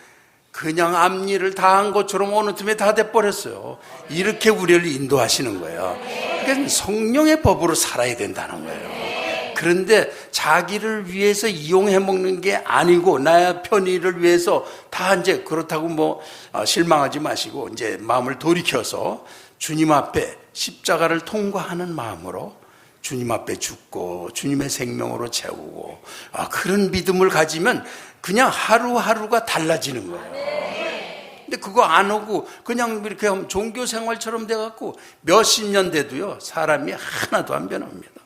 그냥 앞일을 다 한 것처럼 어느 틈에 다 돼버렸어요. 이렇게 우리를 인도하시는 거예요. 그러니까 성령의 법으로 살아야 된다는 거예요. 그런데 자기를 위해서 이용해 먹는 게 아니고 나의 편의를 위해서 다 이제 그렇다고 뭐 실망하지 마시고 이제 마음을 돌이켜서 주님 앞에 십자가를 통과하는 마음으로 주님 앞에 죽고 주님의 생명으로 채우고 그런 믿음을 가지면 그냥 하루하루가 달라지는 거예요. 근데 그거 안 오고 그냥 이렇게 하면 종교 생활처럼 돼갖고 몇십 년 돼도요, 사람이 하나도 안 변합니다.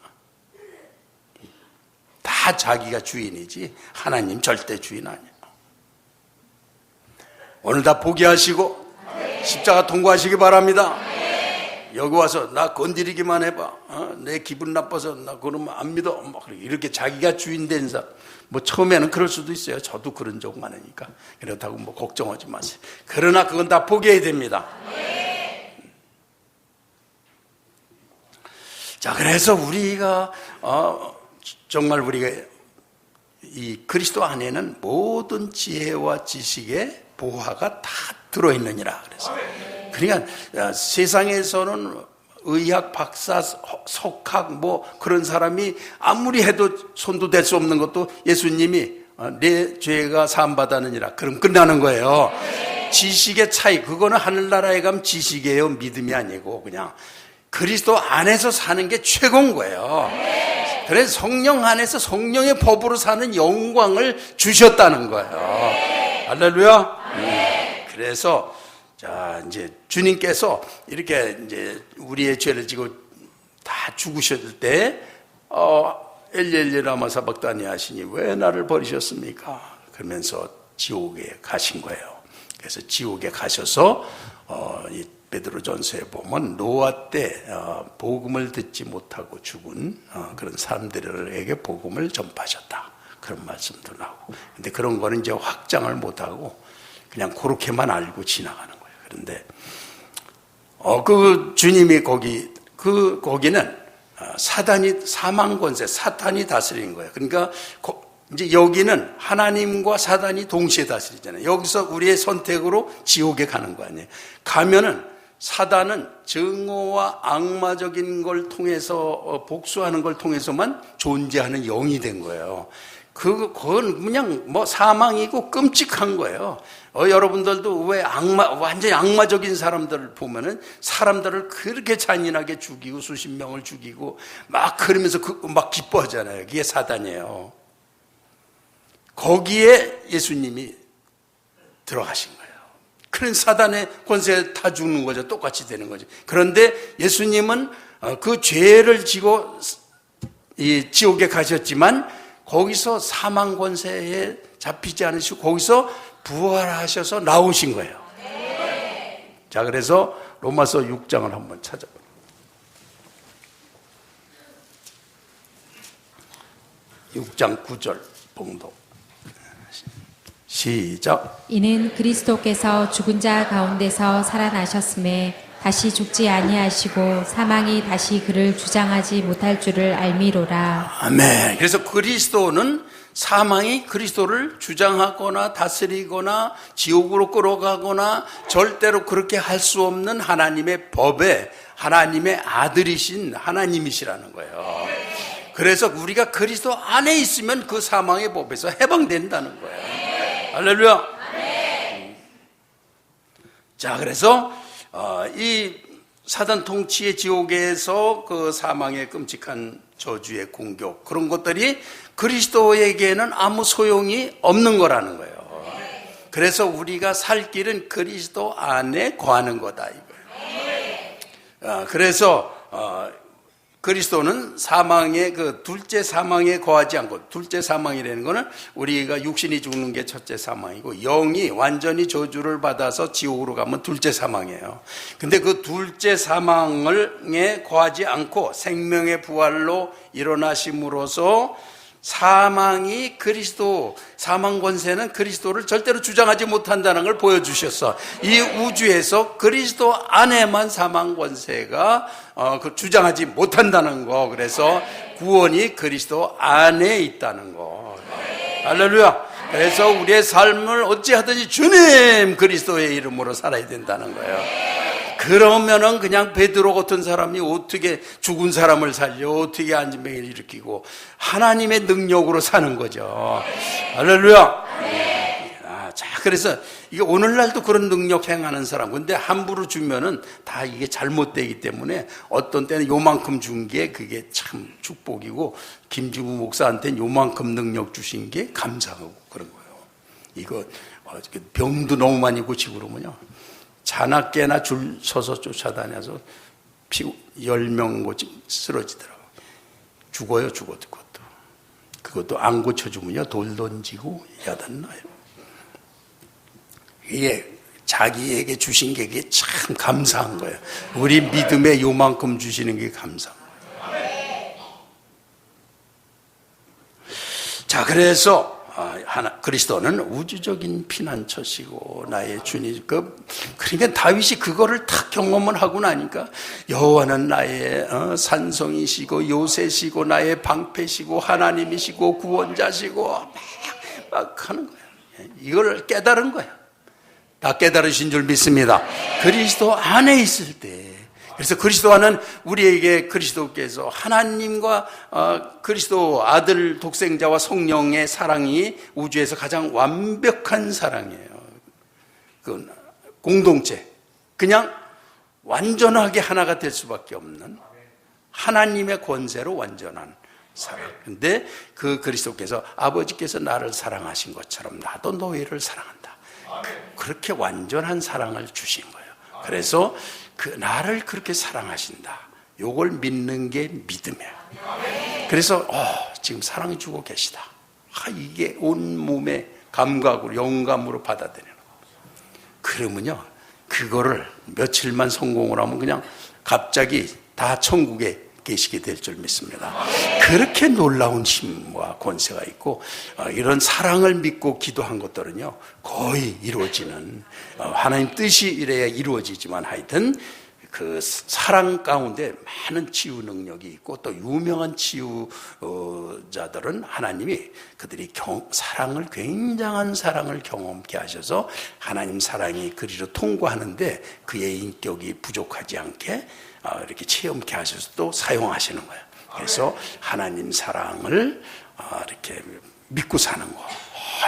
다 자기가 주인이지 하나님 절대 주인 아니에요. 오늘 다 포기하시고 십자가 통과하시기 바랍니다. 여기 와서 나 건드리기만 해봐, 내 기분 나빠서 나 그러면 안 믿어, 막 이렇게 자기가 주인 된 사람, 뭐 처음에는 그럴 수도 있어요. 저도 그런 적 많으니까. 그렇다고 뭐 걱정하지 마세요. 그러나 그건 다 포기해야 됩니다. 자, 그래서 우리가 정말 우리가 이 그리스도 안에는 모든 지혜와 지식의 보화가 다 들어있느니라 그래서. 그러니까 세상에서는 의학 박사, 석학 뭐 그런 사람이 아무리 해도 손도 댈 수 없는 것도 예수님이 내 죄가 사함받았느니라 그럼 끝나는 거예요. 지식의 차이, 그거는 하늘나라에 가면 지식이에요, 믿음이 아니고 그냥 그리스도 안에서 사는 게 최고인 거예요. 그래서 성령 안에서 성령의 법으로 사는 영광을 주셨다는 거예요. 할렐루야. 그래서 자, 이제 주님께서 이렇게 이제 우리의 죄를 지고 다 죽으셨을 때, 엘리 엘리 라마 사박다니 하시니 왜 나를 버리셨습니까? 그러면서 지옥에 가신 거예요. 그래서 지옥에 가셔서 이 베드로전서에 보면 노아 때 복음을 듣지 못하고 죽은 그런 사람들에게 복음을 전파하셨다, 그런 말씀도 나오고. 근데 그런 거는 이제 확장을 못하고 그냥 그렇게만 알고 지나가는 거예요. 그런데 그 주님이 거기는 사단이, 사망 권세, 사탄이 다스리는 거예요. 그러니까 이제 여기는 하나님과 사단이 동시에 다스리잖아요. 여기서 우리의 선택으로 지옥에 가는 거 아니에요. 가면은 사단은 증오와 악마적인 걸 통해서 복수하는 걸 통해서만 존재하는 영이 된 거예요. 그건 그냥 뭐 사망이고 끔찍한 거예요. 여러분들도 왜 완전히 악마적인 사람들을 보면은 사람들을 그렇게 잔인하게 죽이고 수십 명을 죽이고 막 그러면서 막 기뻐하잖아요. 그게 사단이에요. 거기에 예수님이 들어가신 거예요. 그런 사단의 권세에 다 죽는 거죠. 똑같이 되는 거죠. 그런데 예수님은 그 죄를 지고 이 지옥에 가셨지만 거기서 사망 권세에 잡히지 않으시고 거기서 부활하셔서 나오신 거예요. 자, 그래서 로마서 6장을 한번 찾아봐요. 6장 9절 봉독 시작. 이는 그리스도께서 죽은 자 가운데서 살아나셨음에 다시 죽지 아니하시고 사망이 다시 그를 주장하지 못할 줄을 알미로라. 아멘. 그래서 그리스도는 사망이 그리스도를 주장하거나 다스리거나 지옥으로 끌어가거나 절대로 그렇게 할 수 없는 하나님의 법에 하나님의 아들이신 하나님이시라는 거예요. 그래서 우리가 그리스도 안에 있으면 그 사망의 법에서 해방된다는 거예요. 할렐루야. 자, 그래서 이 사단 통치의 지옥에서 그 사망의 끔찍한 저주의 공격, 그런 것들이 그리스도에게는 아무 소용이 없는 거라는 거예요. 그래서 우리가 살 길은 그리스도 안에 거하는 거다 이거예요. 그래서 그리스도는 사망의 그 둘째 사망에 거하지 않고, 둘째 사망이라는 거는 우리가 육신이 죽는 게 첫째 사망이고 영이 완전히 저주를 받아서 지옥으로 가면 둘째 사망이에요. 근데 그 둘째 사망에 거하지 않고 생명의 부활로 일어나심으로써 사망이 그리스도, 사망 권세는 그리스도를 절대로 주장하지 못한다는 걸 보여주셨어. 이 우주에서 그리스도 안에만 사망 권세가 주장하지 못한다는 거. 그래서 구원이 그리스도 안에 있다는 거. 할렐루야. 그래서 우리의 삶을 어찌하든지 주님 그리스도의 이름으로 살아야 된다는 거예요. 그러면은 그냥 베드로 같은 사람이 어떻게 죽은 사람을 살려, 어떻게 안진병을 일으키고 하나님의 능력으로 사는 거죠. 할렐루야. 자, 그래서 이게 오늘날도 그런 능력 행하는 사람, 근데 함부로 주면은 다 이게 잘못되기 때문에 어떤 때는 요만큼 준 게 그게 참 축복이고 김지구 목사한테는 요만큼 능력 주신 게 감사하고 그런 거예요. 이거 병도 너무 많이 고치고 그러면요, 자나 깨나 줄 서서 쫓아다녀서 10명 고치 쓰러지더라고요. 죽어요, 죽어도. 그것도 안 고쳐주면요, 돌 던지고 야단나요. 이게 자기에게 주신 게 이게 참 감사한 거예요. 우리 믿음에 요만큼 주시는 게 감사한 거예요. 자, 그래서 그리스도는 우주적인 피난처시고 나의 주님. 그러니까 다윗이 그거를 탁 경험을 하고 나니까 여호와는 나의 산성이시고 요새시고 나의 방패시고 하나님이시고 구원자시고 막 하는 거예요. 이걸 깨달은 거예요. 다 깨달으신 줄 믿습니다. 그리스도 안에 있을 때, 그래서 그리스도 안은 우리에게 그리스도께서 하나님과 그리스도 아들 독생자와 성령의 사랑이 우주에서 가장 완벽한 사랑이에요. 그 공동체, 그냥 완전하게 하나가 될 수밖에 없는 하나님의 권세로 완전한 사랑. 근데 그 그리스도께서 아버지께서 나를 사랑하신 것처럼 나도 너희를 사랑한다. 그렇게 완전한 사랑을 주신 거예요. 그래서 나를 그렇게 사랑하신다. 요걸 믿는 게 믿음이에요. 그래서 지금 사랑이 주고 계시다. 이게 온 몸의 감각으로, 영감으로 받아들이는 거예요. 그러면요, 그거를 며칠만 성공을 하면 그냥 갑자기 다 천국에 계시게 될 줄 믿습니다. 그렇게 놀라운 힘과 권세가 있고, 이런 사랑을 믿고 기도한 것들은요, 거의 이루어지는, 하나님 뜻이 이래야 이루어지지만 하여튼 그 사랑 가운데 많은 치유 능력이 있고, 또 유명한 치유자들은 하나님이 그들이 사랑을, 굉장한 사랑을 경험케 하셔서 하나님 사랑이 그리로 통과하는데 그의 인격이 부족하지 않게 이렇게 체험케 하셔서 또 사용하시는 거예요. 그래서 하나님 사랑을 이렇게 믿고 사는 거,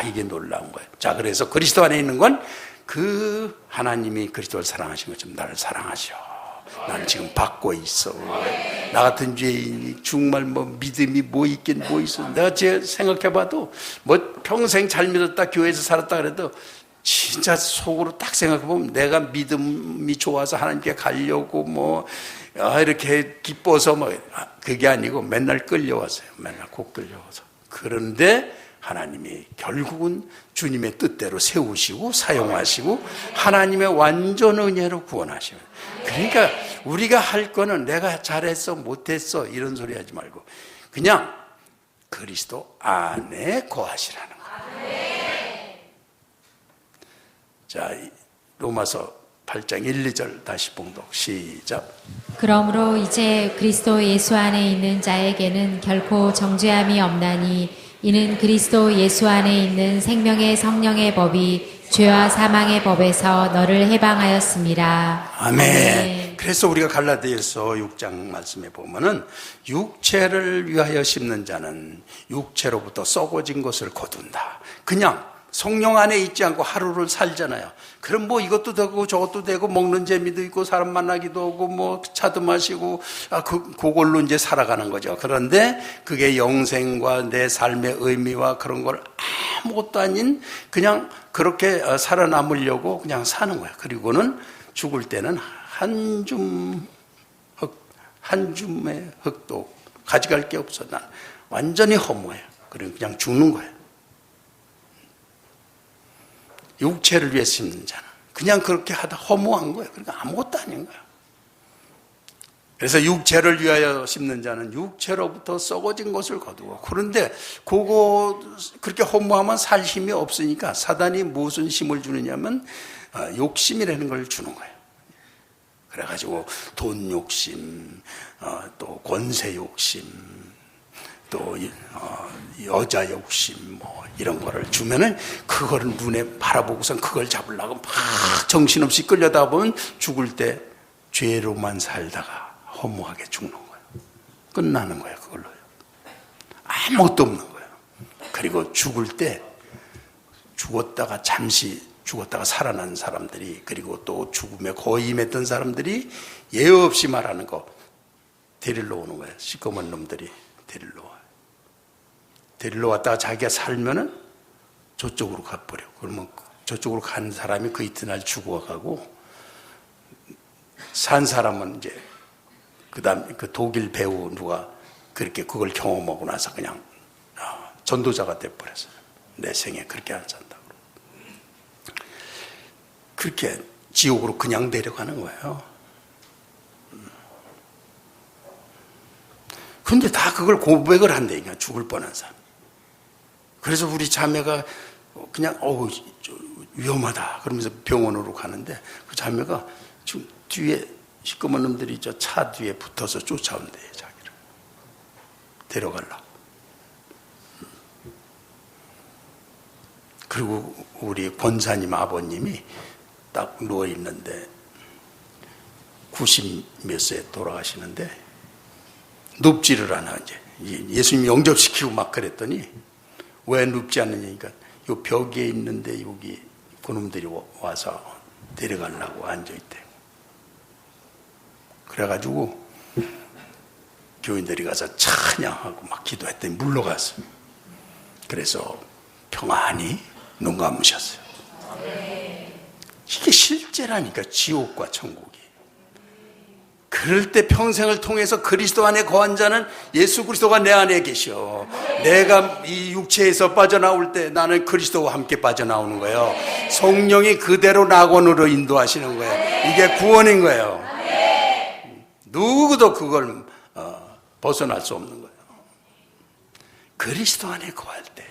이게 놀라운 거예요. 자, 그래서 그리스도 안에 있는 건 그 하나님이 그리스도를 사랑하신 것처럼 나를 사랑하셔. 나는 지금 받고 있어. 나 같은 죄인이 정말 믿음이 있긴 있어. 내가 생각해봐도 평생 잘 믿었다, 교회에서 살았다 그래도 진짜 속으로 딱 생각해보면 내가 믿음이 좋아서 하나님께 가려고 이렇게 기뻐서 그게 아니고 맨날 끌려왔어요. 맨날 곧 끌려와서. 그런데 하나님이 결국은 주님의 뜻대로 세우시고 사용하시고 하나님의 완전 은혜로 구원하시면, 그러니까 우리가 할 거는 내가 잘했어 못했어 이런 소리 하지 말고 그냥 그리스도 안에 거하시라는 거예요. 자, 로마서 8장 1, 2절 다시 봉독 시작. 그러므로 이제 그리스도 예수 안에 있는 자에게는 결코 정죄함이 없나니 이는 그리스도 예수 안에 있는 생명의 성령의 법이 죄와 사망의 법에서 너를 해방하였습니다. 아멘. 그래서 우리가 갈라디아서 6장 말씀에 보면은 육체를 위하여 심는 자는 육체로부터 썩어진 것을 거둔다. 그냥 성령 안에 있지 않고 하루를 살잖아요. 그럼 이것도 되고 저것도 되고 먹는 재미도 있고 사람 만나기도 하고 차도 마시고 그걸로 이제 살아가는 거죠. 그런데 그게 영생과 내 삶의 의미와 그런 걸 아무것도 아닌 그냥 그렇게 살아남으려고 그냥 사는 거야. 그리고는 죽을 때는 한 줌의 흙도 가져갈 게 없어. 난 완전히 허무해요. 그리고 그냥 죽는 거예요. 육체를 위해 심는 자는 그냥 그렇게 하다 허무한 거예요. 그러니까 아무것도 아닌 거예요. 그래서 육체를 위하여 심는 자는 육체로부터 썩어진 것을 거두고, 그런데 그렇게 허무하면 살 힘이 없으니까 사단이 무슨 힘을 주느냐면 욕심이라는 걸 주는 거예요. 그래가지고 돈 욕심, 또 권세 욕심, 또 여자 욕심 이런 거를 주면은 그거를 눈에 바라보고선 그걸 잡으려고 막 정신없이 끌려다 보면 죽을 때 죄로만 살다가 허무하게 죽는 거예요. 끝나는 거예요. 그걸로요. 아무것도 없는 거예요. 그리고 죽을 때 죽었다가 살아난 사람들이, 그리고 또 죽음에 거의 임했던 사람들이 예의 없이 말하는 거 데리러 오는 거예요. 시꺼먼 놈들이 데리러 와요. 데리러 왔다가 자기가 살면은 저쪽으로 가버려. 그러면 저쪽으로 간 사람이 그 이튿날 죽어가고, 산 사람은 이제 그다음 그 독일 배우 누가 그렇게 그걸 경험하고 나서 그냥 전도자가 돼버렸어요. 내 생에 그렇게 안 산다고. 그렇게 지옥으로 그냥 내려가는 거예요. 근데 다 그걸 고백을 한다니까, 죽을 뻔한 사람. 그래서 우리 자매가 그냥 위험하다 그러면서 병원으로 가는데, 그 자매가 지금 뒤에 시꺼먼 놈들이 저 차 뒤에 붙어서 쫓아온대요, 자기를 데려가려고. 그리고 우리 권사님 아버님이 딱 누워있는데 90 몇 세에 돌아가시는데 눕지를 않아. 이제 예수님 영접시키고 막 그랬더니 왜 눕지 않느냐니까 요 벽에 있는데 여기 그놈들이 와서 데려가려고 앉아있대. 그래가지고 교인들이 가서 찬양하고 막 기도했더니 물러갔어요. 그래서 평안히 눈 감으셨어요. 이게 실제라니까, 지옥과 천국이. 그럴 때 평생을 통해서 그리스도 안에 거한 자는 예수 그리스도가 내 안에 계셔. 내가 이 육체에서 빠져나올 때 나는 그리스도와 함께 빠져나오는 거예요. 성령이 그대로 낙원으로 인도하시는 거예요. 이게 구원인 거예요. 누구도 그걸 벗어날 수 없는 거예요. 그리스도 안에 거할 때.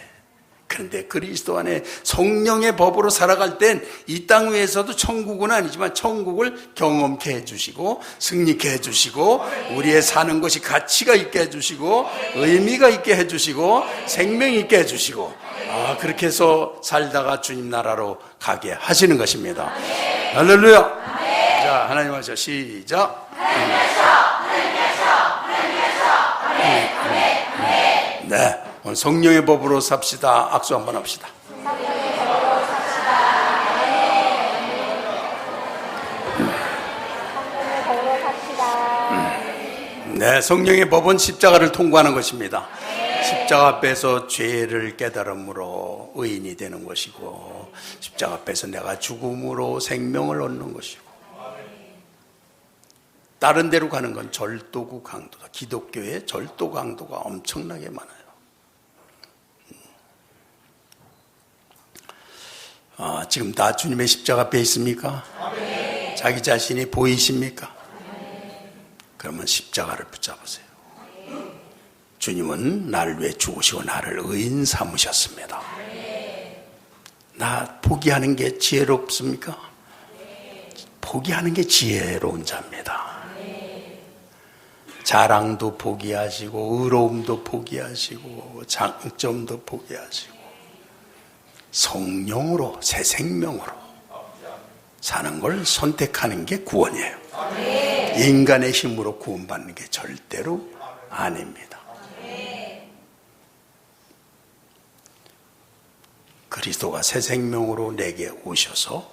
그런데 그리스도 안에 성령의 법으로 살아갈 땐 이 땅 위에서도 천국은 아니지만 천국을 경험케 해주시고 승리케 해주시고 우리의 사는 것이 가치가 있게 해주시고 의미가 있게 해주시고 생명 있게 해주시고, 그렇게 해서 살다가 주님 나라로 가게 하시는 것입니다. 할렐루야. 자, 하나님 하셔. 시작. 네, 오늘 성령의 법으로 삽시다. 악수 한번 합시다. 네, 성령의 법은 십자가를 통과하는 것입니다. 십자가 앞에서 죄를 깨달음으로 의인이 되는 것이고, 십자가 앞에서 내가 죽음으로 생명을 얻는 것이고, 다른 데로 가는 건 절도구 강도다. 기독교의 절도 강도가 엄청나게 많아요. 지금 다 주님의 십자가 앞에 있습니까? 자기 자신이 보이십니까? 그러면 십자가를 붙잡으세요. 주님은 나를 위해 죽으시고 나를 의인 삼으셨습니다. 나 포기하는 게 지혜롭습니까? 포기하는 게 지혜로운 자입니다. 자랑도 포기하시고 의로움도 포기하시고 장점도 포기하시고 성령으로, 새 생명으로 사는 걸 선택하는 게 구원이에요. 인간의 힘으로 구원받는 게 절대로 아닙니다. 그리스도가 새 생명으로 내게 오셔서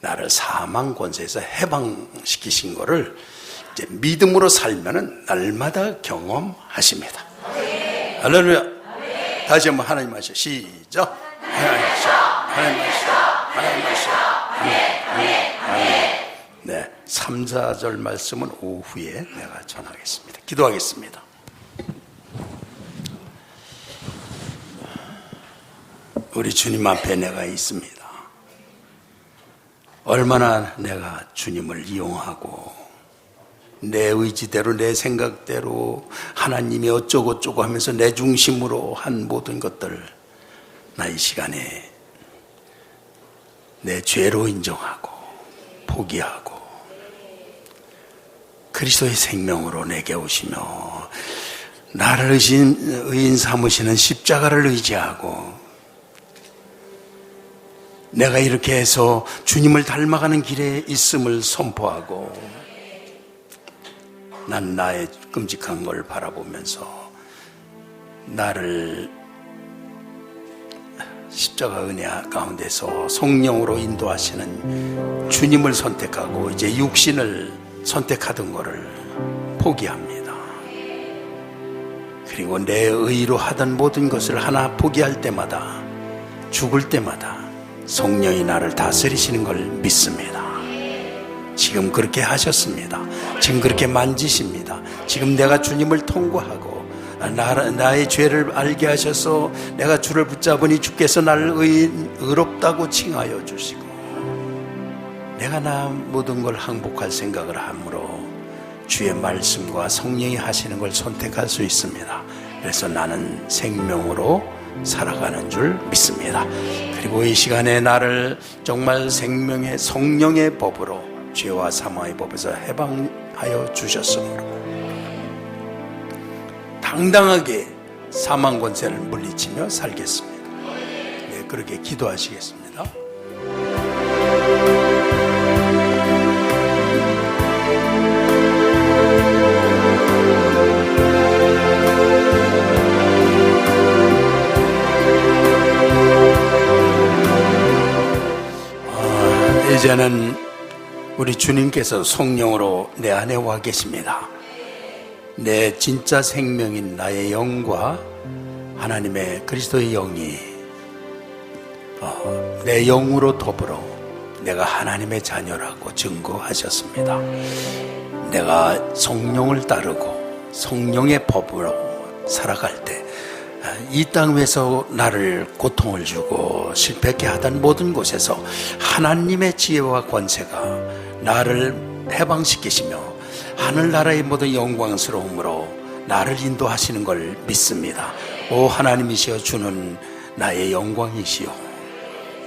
나를 사망 권세에서 해방시키신 거를 이제 믿음으로 살면은 날마다 경험하십니다. 할렐루야. 다시 한번 하나님 하시죠. 시작. 하나님 하시죠. 하나님 하시죠. 하나님 하시죠. 네, 3, 4절 말씀은 오후에 내가 전하겠습니다. 기도하겠습니다. 우리 주님 앞에 내가 있습니다. 얼마나 내가 주님을 이용하고 내 의지대로 내 생각대로 하나님이 어쩌고 하면서 내 중심으로 한 모든 것들 나 이 시간에 내 죄로 인정하고 포기하고 그리스도의 생명으로 내게 오시며 나를 의인 삼으시는 십자가를 의지하고 내가 이렇게 해서 주님을 닮아가는 길에 있음을 선포하고 난 나의 끔찍한 걸 바라보면서 나를 십자가 은혜 가운데서 성령으로 인도하시는 주님을 선택하고 이제 육신을 선택하던 것을 포기합니다. 그리고 내 의로 하던 모든 것을 하나 포기할 때마다 죽을 때마다 성령이 나를 다스리시는 걸 믿습니다. 지금 그렇게 하셨습니다. 지금 그렇게 만지십니다. 지금 내가 주님을 통과하고 나의 죄를 알게 하셔서 내가 주를 붙잡으니 주께서 나를 의롭다고 칭하여 주시고 내가 나 모든 걸 항복할 생각을 함으로 주의 말씀과 성령이 하시는 걸 선택할 수 있습니다. 그래서 나는 생명으로 살아가는 줄 믿습니다. 그리고 이 시간에 나를 정말 생명의 성령의 법으로 죄와 사망의 법에서 해방하여 주셨으므로 당당하게 사망 권세를 물리치며 살겠습니다. 네, 그렇게 기도하시겠습니다. 이제는 우리 주님께서 성령으로 내 안에 와 계십니다. 내 진짜 생명인 나의 영과 하나님의 그리스도의 영이 내 영으로 더불어 내가 하나님의 자녀라고 증거하셨습니다. 내가 성령을 따르고 성령의 법으로 살아갈 때 이 땅 위에서 나를 고통을 주고 실패하게 하던 모든 곳에서 하나님의 지혜와 권세가 나를 해방시키시며 하늘나라의 모든 영광스러움으로 나를 인도하시는 걸 믿습니다. 오 하나님이시여 주는 나의 영광이시여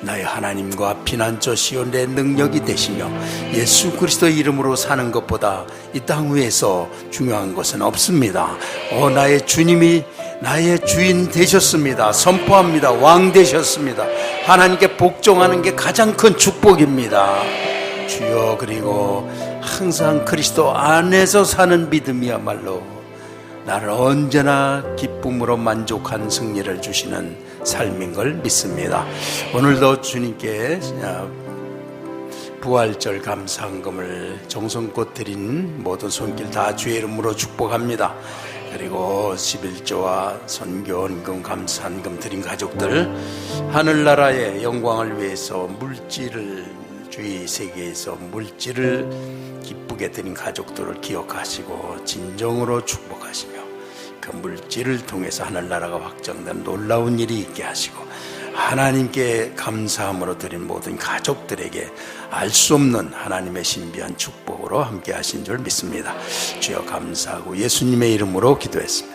나의 하나님과 피난처시여 내 능력이 되시며 예수 그리스도의 이름으로 사는 것보다 이 땅 위에서 중요한 것은 없습니다. 오 나의 주님이 나의 주인 되셨습니다. 선포합니다. 왕 되셨습니다. 하나님께 복종하는 게 가장 큰 축복입니다. 주여 그리고 항상 그리스도 안에서 사는 믿음이야말로 나를 언제나 기쁨으로 만족한 승리를 주시는 삶인 걸 믿습니다. 오늘도 주님께 부활절 감사헌금을 정성껏 드린 모든 손길 다 주의 이름으로 축복합니다. 그리고 11조와 선교헌금 감사헌금 드린 가족들 하늘나라의 영광을 위해서 주의 세계에서 물질을 기쁘게 드린 가족들을 기억하시고 진정으로 축복하시며 그 물질을 통해서 하늘나라가 확장된 놀라운 일이 있게 하시고 하나님께 감사함으로 드린 모든 가족들에게 알 수 없는 하나님의 신비한 축복으로 함께 하신 줄 믿습니다. 주여 감사하고 예수님의 이름으로 기도했습니다.